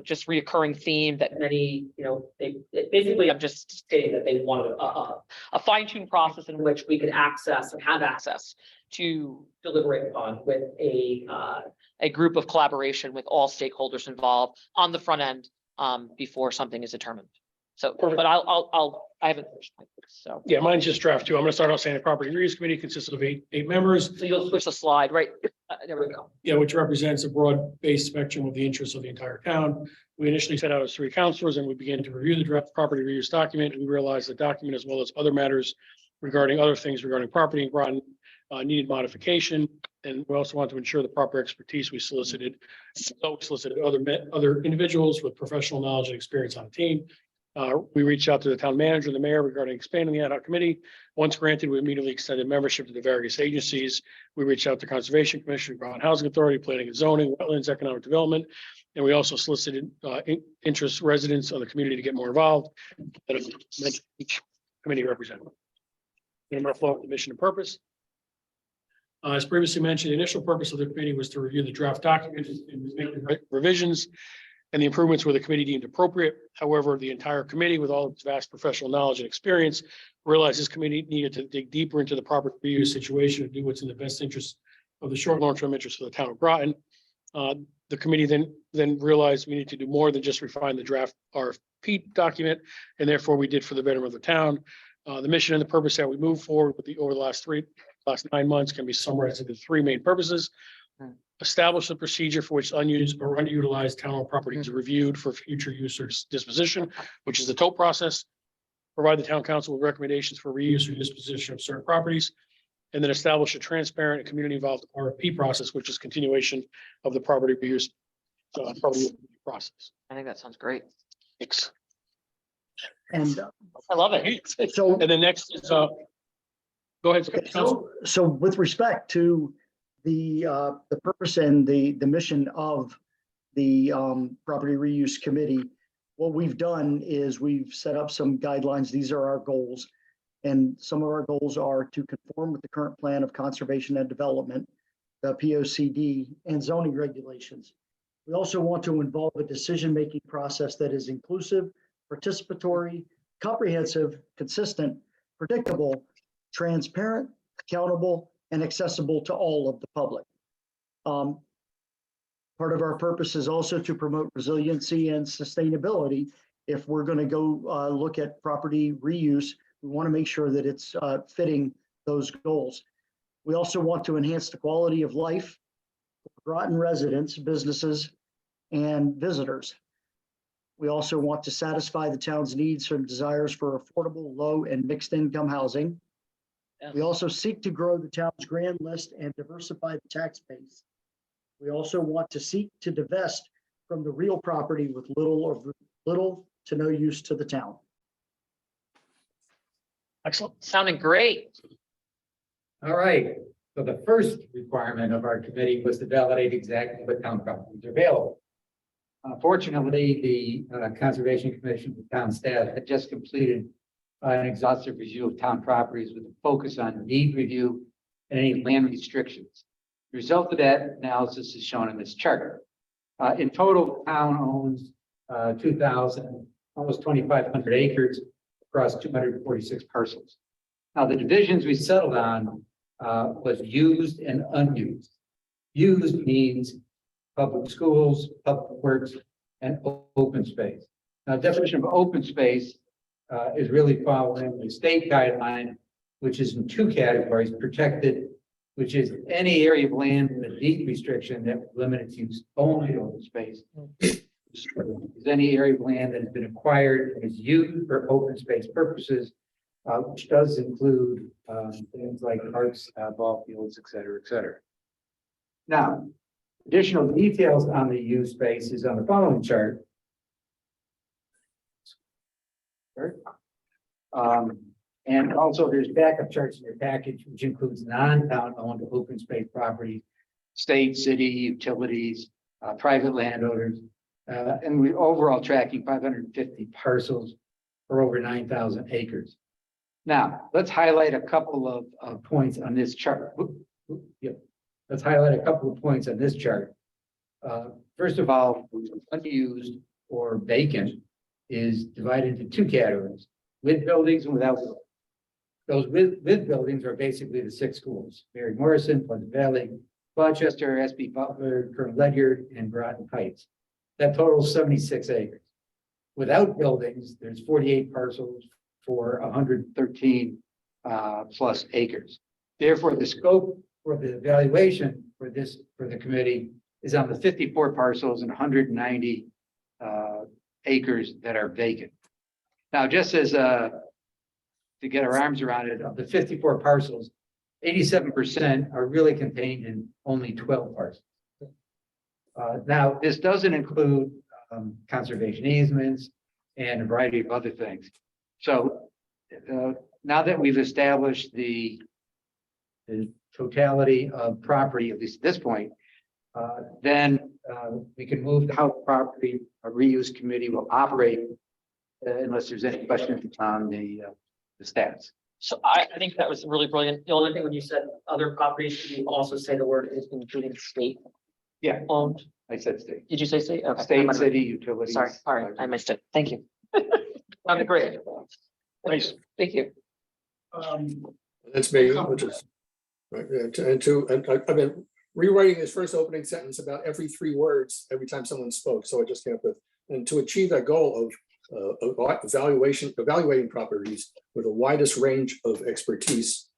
just reoccurring theme that many, basically I'm just stating that they wanted a fine-tuned process in which we could access and have access to deliberate upon with a group of collaboration with all stakeholders involved on the front end before something is determined. So, Perfect. but I haven't finished my list, so. Yeah, mine's just draft 2. I'm gonna start off saying the property reuse committee consists of eight members. So you'll switch the slide, right? There we go. Yeah, which represents a broad-based spectrum of the interests of the entire town. We initially set out as 3 counselors, and we began to review the draft property reuse document. We realized the document, as well as other matters regarding property in Groton, needed modification. And we also want to ensure the proper expertise. We solicited other individuals with professional knowledge and experience on the team. We reached out to the town manager and the mayor regarding expanding the ad hoc committee. Once granted, we immediately extended membership to the various agencies. We reached out to Conservation Commission, Groton Housing Authority, Planning and Zoning, Wetlands, Economic Development. And we also solicited interest residents of the community to get more involved. Each committee representative. Number of the mission and purpose. As previously mentioned, the initial purpose of the committee was to review the draft document and make the revisions and the improvements where the committee deemed appropriate. However, the entire committee, with all its vast professional knowledge and experience, realized this committee needed to dig deeper into the proper reuse situation and do what's in the best interest of the short, long-term interest of the town of Groton. The committee then realized we need to do more than just refine the draft RFP document, and therefore we did for the betterment of the town. The mission and the purpose that we moved forward with over the last 9 months can be summarized into 3 main purposes. Establish a procedure for which unused or underutilized town-owned properties are reviewed for future use or disposition, which is the TOP process. Provide the town council with recommendations for reuse or disposition of certain properties. And then establish a transparent and community-involved RFP process, which is continuation of the property reuse process. I think that sounds great. Thanks. And I love it. so, And then next is, go ahead. Council. so with respect to the purpose and the mission of the property reuse committee, what we've done is we've set up some guidelines. These are our goals. And some of our goals are to conform with the current plan of conservation and development, the POCD, and zoning regulations. We also want to involve a decision-making process that is inclusive, participatory, comprehensive, consistent, predictable, transparent, accountable, and accessible to all of the public. Part of our purpose is also to promote resiliency and sustainability. If we're going to go look at property reuse, we want to make sure that it's fitting those goals. We also want to enhance the quality of life for Groton residents, businesses, and visitors. We also want to satisfy the town's needs and desires for affordable, low, and mixed income housing. We also seek to grow the town's grand list and diversify the tax base. We also want to seek to divest from the real property with little to no use to the town. Excellent. Sounding great. All right, so the first requirement of our committee was to validate exactly what town properties are available. Fortunately, the Conservation Commission with town staff had just completed an exhaustive review of town properties with a focus on need review and any land restrictions. The result of that analysis is shown in this chart. In total, the town owns 2,000, almost 2,500 acres across 246 parcels. Now, the divisions we settled on was used and unused. Used means public schools, public works, and open space. Now, definition of open space is really following the state guideline, which is in two categories: protected, which is any area of land with a deed restriction that would limit its use only to open space. Is any area of land that has been acquired and is used for open space purposes, which does include things like parks, ball fields, et cetera, et cetera. Now, additional details on the use space is on the following chart. And also there's backup charts in your package, which includes non-town owned open space properties, state, city, utilities, private landowners. And we overall tracking 550 parcels for over 9,000 acres. Now, let's highlight a couple of points on this chart. Yep. Let's highlight a couple of points on this chart. First of all, unused or vacant is divided into two categories: with buildings and without buildings. Those with buildings are basically the 6 schools: Mary Morrison, Pleasant Valley, Gloucester, SB Butler, Colonel Ledyard, and Groton Heights. That totals 76 acres. Without buildings, there's 48 parcels for 113 plus acres. Therefore, the scope for the evaluation for the committee is on the 54 parcels and 190 acres that are vacant. Now, just as to get our arms around it, of the 54 parcels, 87% are really contained in only 12 parcels. Now, this doesn't include conservation easements and a variety of other things. So now that we've established the totality of property, at least at this point, then we can move to how the property reuse committee will operate, unless there's any questions on the stats. So I think that was really brilliant. The only thing when you said other properties, should you also say the word is including state? Yeah. Owned? I said state. Did you say state? Okay. State, city, utilities. Sorry, I missed it. Thank you. Sounded great. Nice. Thank you. That's me, which is, right, I've been rewriting this first opening sentence about every 3 words every time someone spoke, so I just came up with, and to achieve that goal of evaluating properties with the widest range of expertise,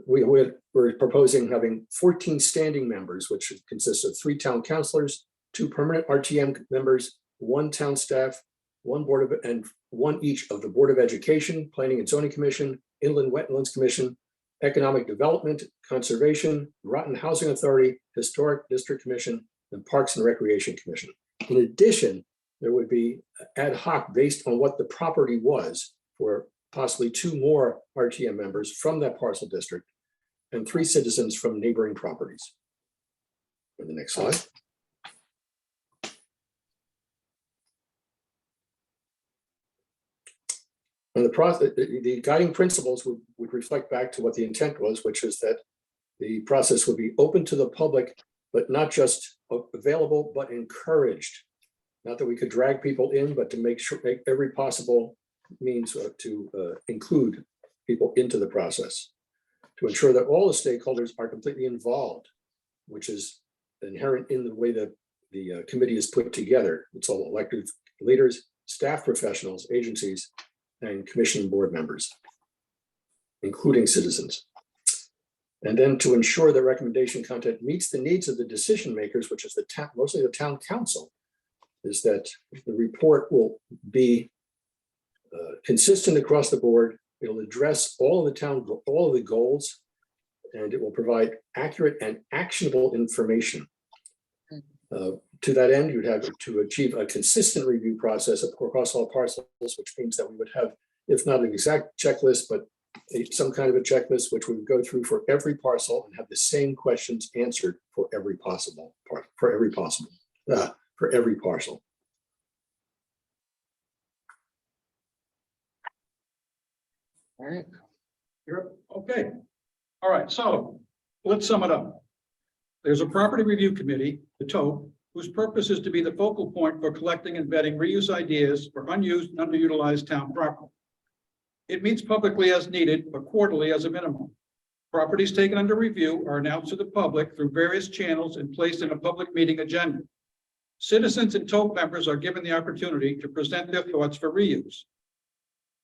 we're proposing having 14 standing members, which consists of 3 town councilors, 2 permanent RTM members, 1 town staff, 1 board of, and 1 each of the Board of Education, Planning and Zoning Commission, Inland Wetlands Commission, Economic Development, Conservation, Groton Housing Authority, Historic District Commission, and Parks and Recreation Commission. In addition, there would be ad hoc based on what the property was for possibly 2 more RTM members from that parcel district and 3 citizens from neighboring properties. For the next slide. And the guiding principles would reflect back to what the intent was, which is that the process would be open to the public, but not just available, but encouraged. Not that we could drag people in, but to make every possible means to include people into the process, to ensure that all the stakeholders are completely involved, which is inherent in the way that the committee is put together. It's all elected leaders, staff professionals, agencies, and commission board members, including citizens. And then to ensure that recommendation content meets the needs of the decision makers, which is mostly the town council, is that the report will be consistent across the board. It'll address all of the goals, and it will provide accurate and actionable information. To that end, you'd have to achieve a consistent review process across all parcels, which means that we would have, if not an exact checklist, but some kind of a checklist, which we would go through for every parcel and have the same questions answered for every possible part, for every parcel. All right. Okay. All right, so let's sum it up. There's a property review committee, the TOP, whose purpose is to be the focal point for collecting and vetting reuse ideas for unused and underutilized town property. It meets publicly as needed, but quarterly as a minimum. Properties taken under review are announced to the public through various channels and placed in a public meeting agenda. Citizens and TOP members are given the opportunity to present their thoughts for reuse.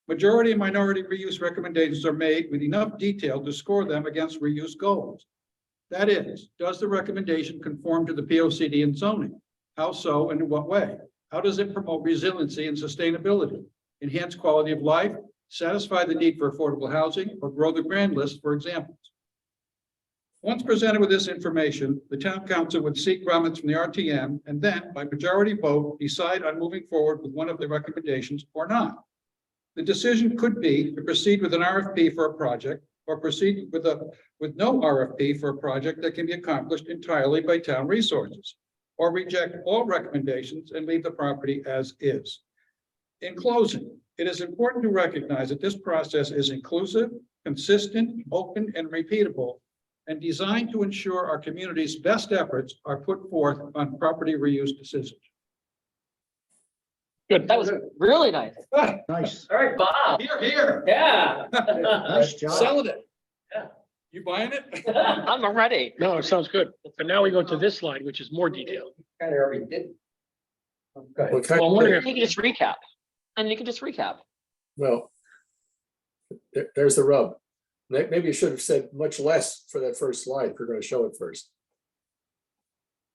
Majority and minority reuse recommendations are made with enough detail to score them against reuse goals. That is, does the recommendation conform to the POCD and zoning? How so and in what way? How does it promote resiliency and sustainability, enhance quality of life, satisfy the need for affordable housing, or grow the grand list, for examples? Once presented with this information, the town council would seek comments from the RTM and then, by majority vote, decide on moving forward with one of the recommendations or not. The decision could be to proceed with an RFP for a project or proceed with no RFP for a project that can be accomplished entirely by town resources, or reject all recommendations and leave the property as is. In closing, it is important to recognize that this process is inclusive, consistent, open, and repeatable, and designed to ensure our community's best efforts are put forth on property reuse decisions. Good, that was really nice. Nice, All right, Bob. Here. Yeah. nice job. Selling it. Yeah. You buying it? I'm ready. No, it sounds good. But now we go to this slide, which is more detailed. Kind of already did. Okay. What kind Well, I'm wondering You can just recap. And you can just recap. Well, there's the rub. Maybe you should have said much less for that first slide if you're going to show it first.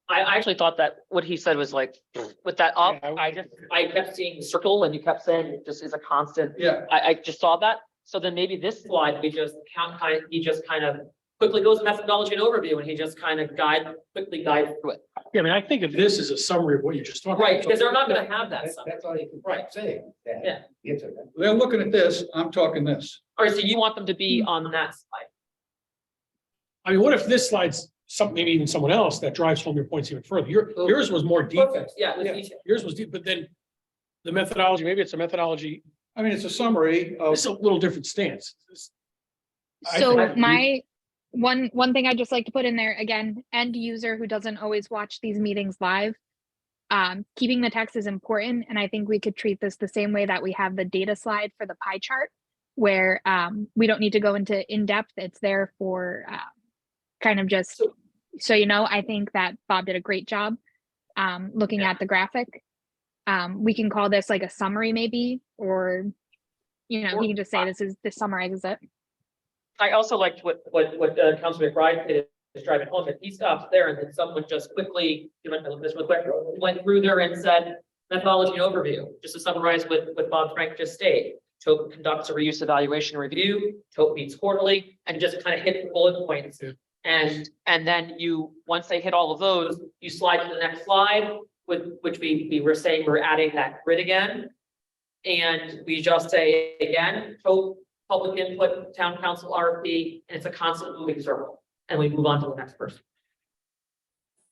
I actually thought that what he said was like, with that up, Yeah, I kept seeing the circle and you kept saying it just is a constant. Yeah. I just saw that. So then maybe this slide, he just kind of quickly goes methodology and overview and he just kind of quickly guides through it. Yeah, I mean, I think of this as a summary of what you just talked about. Right, because they're not gonna have that stuff. That's all you can Right. say. Yeah. It's okay. They're looking at this, I'm talking this. All right, so you want them to be on that slide. I mean, what if this slide's some, maybe even someone else that drives home your points even further? Yours was more detailed. Perfect, yeah, with Yeah. detail. Yours was deep, but then the methodology, maybe it's a methodology, I mean, it's a summary of, it's a little different stance. I So think- my, one thing I'd just like to put in there, again, end user who doesn't always watch these meetings live. Keeping the text is important, and I think we could treat this the same way that we have the data slide for the pie chart, where we don't need to go into in-depth. It's there for kind of just, so you know, I think that Bob did a great job looking at the graphic. We can call this like a summary maybe, or, you know, he can just say this summarizes it. I also liked what Councilman McBride did, is driving home, and he stops there and then someone just quickly, you went this real quick, went through there and said, methodology overview, just to summarize what Bob Frank just stated. TOP conducts a reuse evaluation review, TOP meets quarterly, and just kind of hit the bullet points. Yeah. And then you, once they hit all of those, you slide to the next slide, which we were saying we're adding that grid again. And we just say again, TOP, public input, town council RFP, and it's a constant moving circle. And we move on to the next person.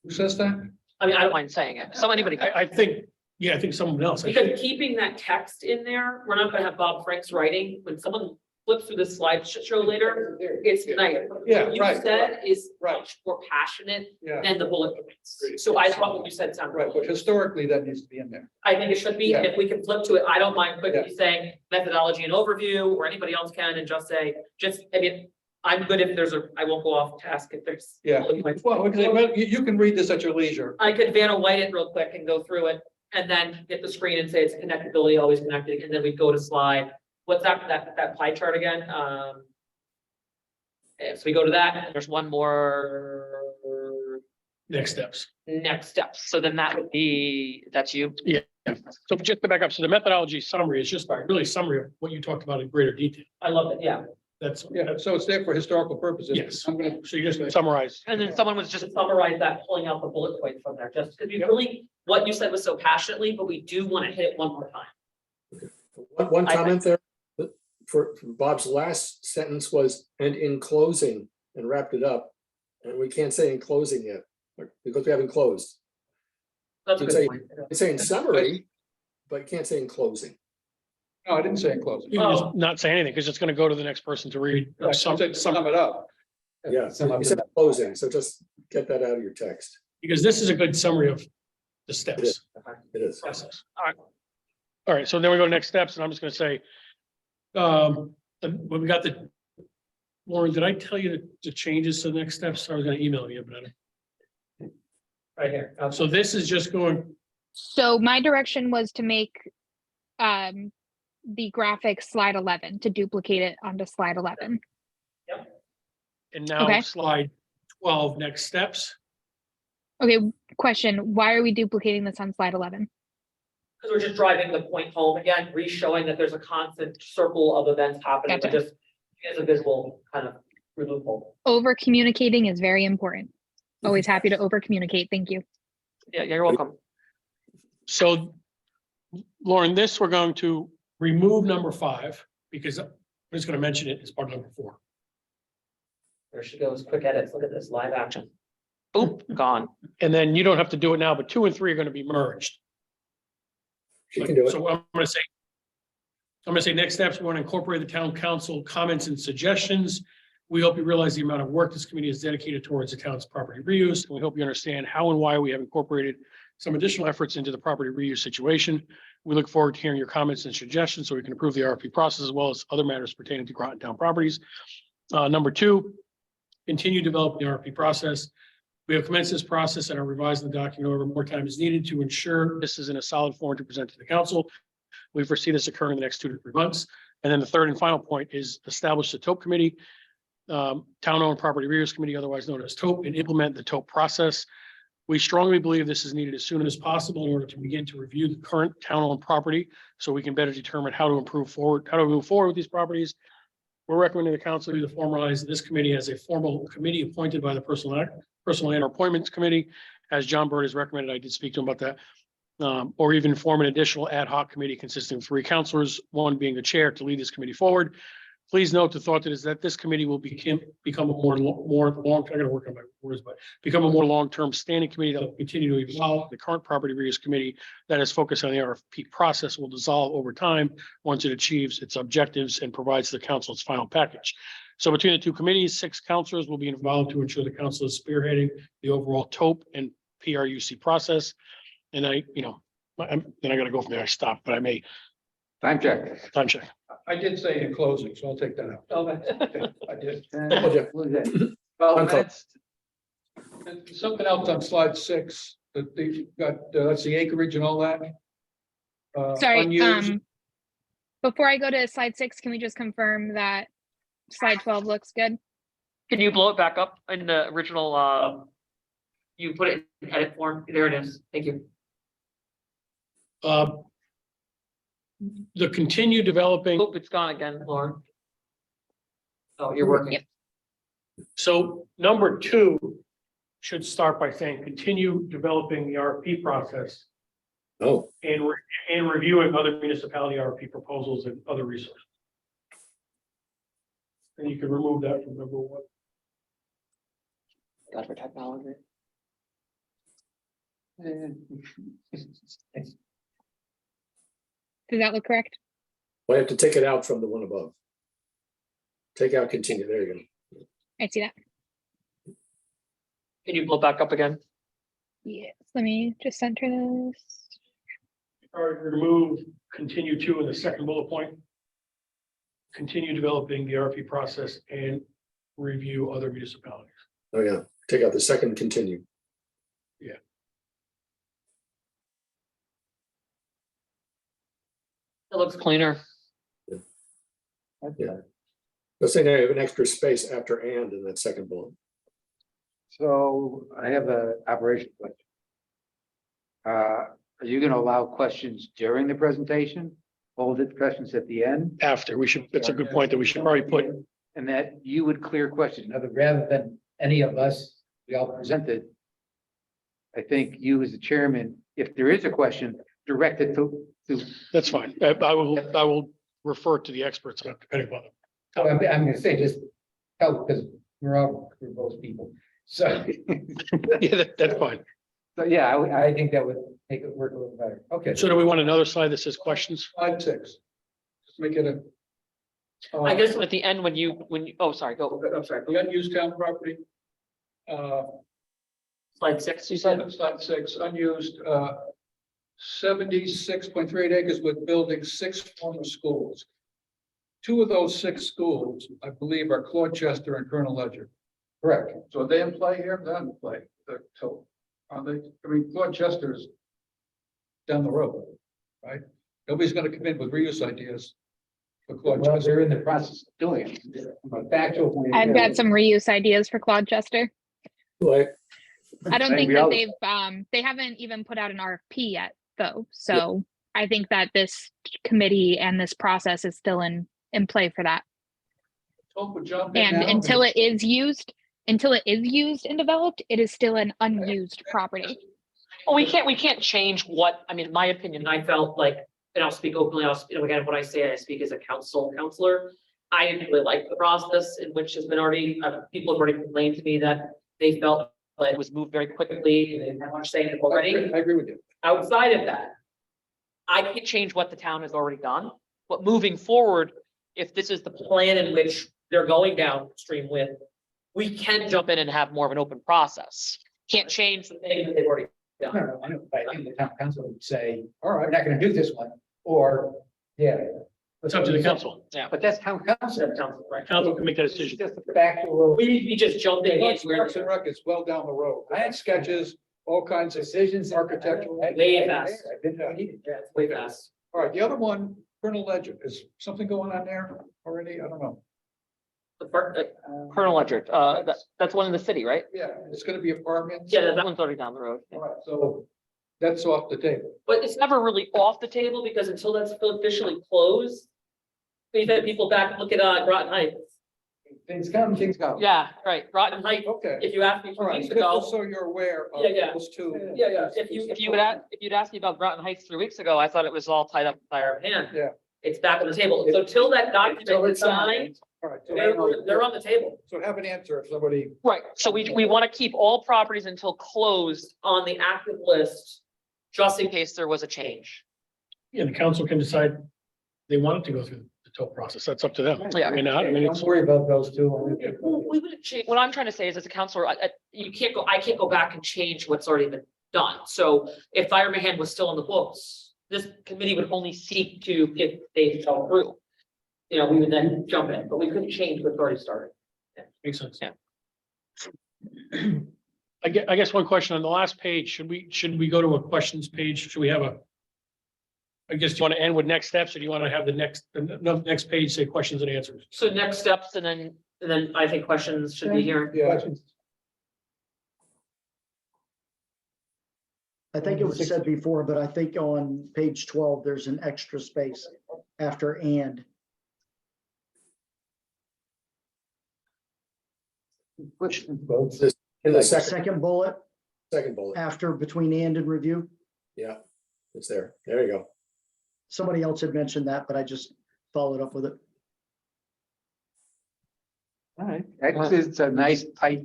who says that? I mean, I don't mind saying it. So anybody, I think, yeah, I think someone else. I because think. keeping that text in there, we're not gonna have Bob Frank's writing. When someone flips through this slide show later, it's nice. Yeah, What you right, said is right. much more passionate Yeah, than the bullet points. So I thought what you said sounded right, but historically, that needs to be in there. I think it should be, and if we can flip to it, I don't mind quickly Yeah. saying methodology and overview, or anybody else can, and just say, I mean, I'm good if there's I won't go off task if there's. Yeah. bullet points. Well, you can read this at your leisure. I could Vanna White it real quick and go through it, and then hit the screen and say it's connectability, always connected, and then we go to slide. What's after that pie chart again? So we go to that, and there's one more Next steps. next steps. So then that would be, that's you. So just to back up, so the methodology summary is just really summary of what you talked about in greater detail. I love it, yeah. That's, Yeah, so it's there for historical purposes. yes. I'm gonna, So you just summarize. And then someone was just summarize that, pulling out the bullet points from there, just because we really, what you said was so passionately, but we do want to hit it one more time. One I- comment there, for Bob's last sentence was, and in closing, and wrapped it up. And we can't say in closing yet, because we haven't closed. That's a You'd good say- point. It's saying summary, but you can't say in closing. no, I didn't say in closing. You can Oh. just not say anything, because it's going to go to the next person to read. I said sum it up. Yeah, Some of you said them- closing, so just get that out of your text. Because this is a good summary of the steps. It is. Process. All right, so then we go to next steps, and I'm just gonna say, when we got Lauren, did I tell you the changes to the next steps? I was gonna email you, but I don't. Right here. So this is just going, So my direction was to make the graphic slide 11, to duplicate it onto slide 11. And now Okay. slide 12, next steps. Okay, question, why are we duplicating this on slide 11? Because we're just driving the point home again, re-showing that there's a constant circle of events happening, but Gotcha. just as a visual kind of removal. Over communicating is very important. Always happy to over communicate. Thank you. Yeah, you're welcome. So Lauren, this we're going to remove number 5 because I'm just going to mention it as part of number 4. There she goes, quick edits, look at this, live action. Boop, gone. And then you don't have to do it now, but 2 and 3 are going to be merged. She can do it. So I'm going to say next steps, we want to incorporate the town council comments and suggestions. We hope you realize the amount of work this committee is dedicated towards the town's property reuse. And we hope you understand how and why we have incorporated some additional efforts into the property reuse situation. We look forward to hearing your comments and suggestions so we can improve the RFP process as well as other matters pertaining to Groton Town properties. Number 2, continue developing the RFP process. We have commenced this process and are revising the document. However, more time is needed to ensure this is in a solid form to present to the council. We foresee this occurring in the next 2 to 3 months. And then the third and final point is establish the TOPE committee, town-owned property reuse committee, otherwise known as TOPE, and implement the TOPE process. We strongly believe this is needed as soon as possible in order to begin to review the current town-owned property so we can better determine how to move forward with these properties. We're recommending the council to formalize this committee as a formal committee appointed by the Personal and Appointments Committee. As John Bird has recommended, I did speak to him about that. Or even form an additional ad hoc committee consisting of 3 councilors, 1 being the chair to lead this committee forward. Please note the thought that is that this committee will become a more long, I gotta work on my words, but become a more long-term standing committee that will continue to evolve. The current property reuse committee that is focused on the RFP process will dissolve over time once it achieves its objectives and provides the council its final package. So between the 2 committees, 6 councilors will be involved to ensure the council is spearheading the overall TOPE and PRUC process. And then I gotta go from there. I stopped, but I may Time check. time check. I did say in closing, so I'll take that out. Okay. I did. What was that? 12 minutes? And something else on slide 6, that they've got, that's the acreage and all that. Sorry, Unused. before I go to slide 6, can we just confirm that slide 12 looks good? Can you blow it back up in the original, you put it in edit form? There it is. Thank you. The continue developing, Oop, it's gone again, Lauren. Oh, you're working. Yep. so number 2 should start by saying continue developing the RFP process Oh, and reviewing other municipality RFP proposals and other resources. And you can remove that from number 1. God for technology. Does that look correct? I have to take it out from the one above. Take out continue. There you go. I see that. Can you blow back up again? Yes, let me just center this. All right, remove continue 2 in the second bullet point. Continue developing the RFP process and review other municipalities. Oh, yeah. Take out the second continue. It looks cleaner. Yeah. Let's say now you have an extra space after and in that second bullet. So I have a operation question. Are you gonna allow questions during the presentation? Hold it questions at the end? After, that's a good point that we should probably put. And that you would clear questions. Rather than any of us, We all presented. I think you as the chairman, if there is a question, direct it to. That's fine. I will refer to the experts depending upon them. so I'm gonna say just help, because we're both people. So, Yeah, that's fine. So, yeah, I think that would make it work a little better. Okay. So do we want another slide that says questions? Slide 6. Just make it a. I guess at the end when you, oh, sorry, go. I'm sorry, the unused town property. Slide 6, you said? Slide 6, unused, 76.38 acres with building 6 former schools. 2 of those 6 schools, I believe, are Clochester and Colonel Ledger. Correct. So are they in play here? They're not in play. They're total. Are they? I mean, Clochester's down the road, right? Nobody's gonna come in with reuse ideas. For Claude Well, Chester. they're in the process of doing it. From a factual point of I've view, got some reuse ideas for Claude Chester. Like, I don't think Maybe that I'll- they haven't even put out an RFP yet, though. So I think that this committee and this process is still in play for that. Hope would jump in And now until it is used and developed, it is still an unused property. Well, we can't change what, I mean, in my opinion, I felt like, and I'll speak openly, again, when I say I speak as a counselor. I didn't really like the process in which has been already, people have already complained to me that they felt like it was moved very quickly, and they didn't have much say in it already. I agree with you. Outside of that, I can't change what the town has already done, but moving forward, if this is the plan in which they're going downstream with, we can jump in and have more of an open process. Can't change the thing that they've already No, done. no, I know, but I think the town council would say, All we're right, not gonna do this one, or, yeah. It's up to the council. Yeah, But that's town council. that sounds right. Council can make that It's decision. just a factual. We just jumped in. Parks and Rec is well down the road. I had sketches, all kinds of Decisions. architectural. Way fast. I've been to a meeting. Yeah, it's way fast. All right, the other one, Colonel Legend, is something going on there already? I don't know. Colonel Ledger, that's one in the city, right? Yeah, it's gonna be apartments. Yeah, that one's already down the road. All right, so that's off the table. But it's never really off the table because until that's officially closed. We've had people back look at Groton Heights. Things come, things go. Yeah, right, Groton Heights, Okay. if you asked me All 2 right, weeks just ago. so you're aware of Yeah. those two. Yeah, if you'd asked me about Groton Heights 3 weeks ago, I thought it was all tied up by our hand. Yeah. It's back on the table. So till that document is signed, All right, so they're on the table. so have an answer if somebody, Right, so we want to keep all properties until closed on the active list, just in case there was a change. Yeah, the council can decide they want it to go through the toll process. That's up to them. Yeah. I mean, I mean, it's, Don't worry about those two. We wouldn't change, what I'm trying to say is as a counselor, I can't go back and change what's already been done. So if Fire Mahan was still in the books, this committee would only seek to, if they fell through. You know, we would then jump in, but we couldn't change what's already started. makes sense. Yeah. I guess one question on the last page, should we go to a questions page? Should we have I guess, do you want to end with next steps or do you want to have the next page say questions and answers? So next steps and then I think questions should be here. yeah, I think it was said before, but I think on page 12, there's an extra space after and. Which, in the second Second bullet bullet. after between and review. Yeah, it's there. There you go. Somebody else had mentioned that, but I just followed up with it. all right, actually, it's a nice, tight,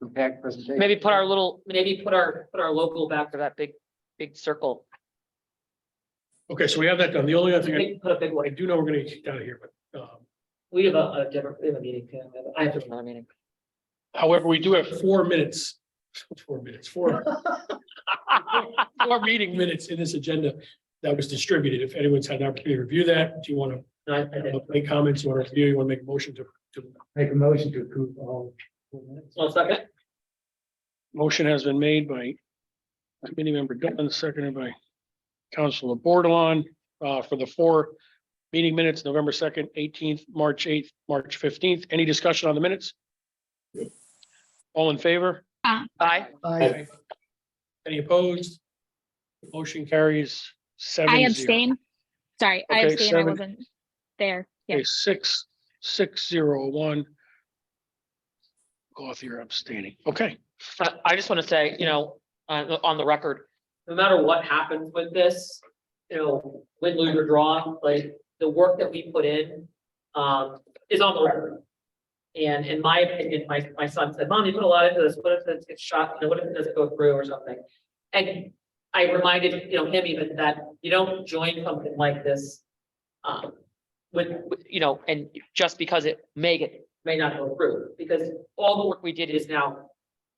compact presentation. Maybe put our logo back to that big circle. Okay, so we have that done. The only other thing Put a big I one. do know we're gonna get kicked out of here, but We have a meeting. I have to another meeting. however, we do have 4 minutes. 4 minutes, four meeting minutes in this agenda that was distributed. If anyone's had an opportunity to review that, do you want No, I to did. make comments? You want to review? You want to make a motion to Make a motion to approve all. 1 second. motion has been made by committee member Dutton, seconded by Councilor Bordelon for the 4 meeting minutes, November 2nd, 18th, March 8th, March 15th. Any discussion on the minutes? All in favor? Aye. I Any opposed? Motion carries 7-0. I abstain. Sorry, I Okay, abstain. I 7. wasn't there. Yeah. Okay, 6-0-1. Goff, you're abstaining. Okay. I just want to say, on the record, no matter what happens with this, win, lose or draw, like the work that we put in is on the record. And in my opinion, my son said, Mom, you put a lot into this. What if it gets shot? What if it doesn't go through or something? And I reminded, him even that you don't join something like this with, and just because it may not go through, because all the work we did is now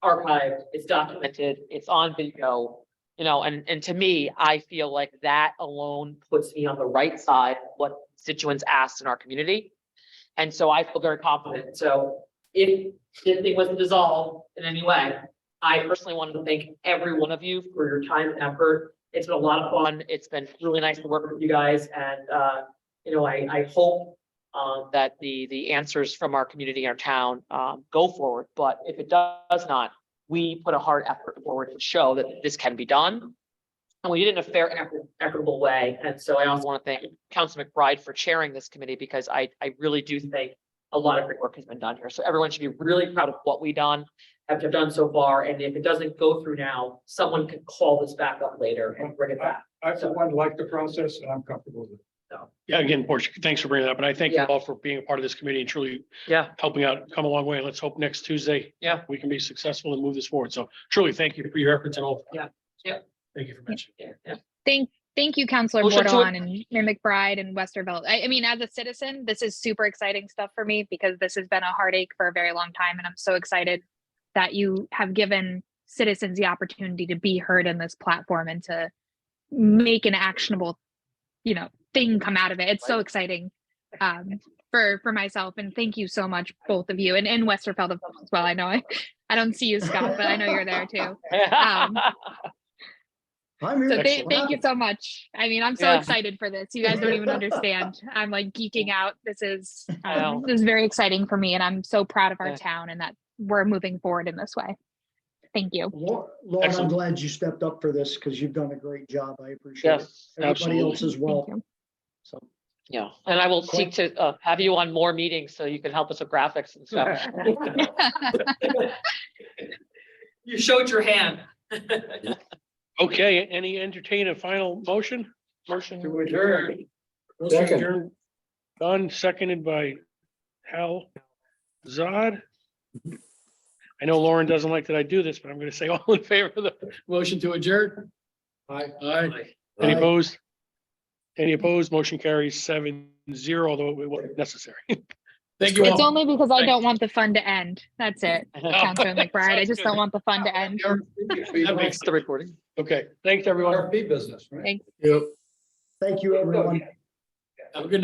archived, it's documented, it's on video, and to me, I feel like that alone puts me on the right side of what constituents asked in our community. And so I feel very confident. So if this thing was to dissolve in any way, I personally wanted to thank every one of you for your time and effort It's been a lot of fun. It's been really nice to work with you guys and, I hope that the answers from our community, our town, go forward. But if it does not, we put a hard effort forward to show that this can be done. And we did it in a fair, equitable way. And so I also want to thank Councilor McBride for chairing this committee because I really do think a lot of great work has been done here. So everyone should be really proud of what we've done, have done so far. And if it doesn't go through now, someone can call this back up later and bring it back. I, for one, like the process and I'm comfortable with it. Yeah, again, Portia, thanks for bringing that up. And I thank you Yeah. all for being a part of this committee and truly Yeah, helping out, come a long way. Let's hope next Tuesday. Yeah. We can be successful and move this forward. So truly, thank you for your efforts and all. Yeah. Yeah. Thank you for mentioning. yeah. Thank you, Councilor Motion to Bordon and Mayor McBride and Westervelt. I mean, as a citizen, this is super exciting stuff for me because this has been a heartache for a very long time. And I'm so excited that you have given citizens the opportunity to be heard in this platform and to make an actionable, thing come out of it. It's so exciting for myself. And thank you so much, both of you, and Westervelt as well. I know I don't see you, Scott, but I know you're there too. I'm here. So Excellent. thank you so much. I mean, I'm so Yeah. excited for this. You guys don't even understand. I'm like geeking out. This is I know. very exciting for me, and I'm so proud of our Yeah. town and that we're moving forward in this way. Thank you. Lauren, I'm Excellent. glad you stepped up for this because you've done a great job. I appreciate it. Yes, Everybody absolutely. else as well. Thank you. So, yeah. And I will seek to have you on more meetings so you can help us with graphics and stuff. You showed your hand. Okay, any entertain a final motion? Motion To adjourn. Second. Adjourn. Done, seconded by Hal Zod. I know Lauren doesn't like that I do this, but I'm gonna say all in favor of the motion to adjourn. Aye. Aye. Any Aye. opposed? Any opposed? Motion carries 7-0, although it wasn't necessary. Thank you It's all. only because I Thanks. don't want the fun to end. That's it, Councilor McBride. I just don't want the fun to end. That makes The recording. Okay, thanks, everyone. RFP business, right? Thanks. Yep. thank you, everyone. Have a good night.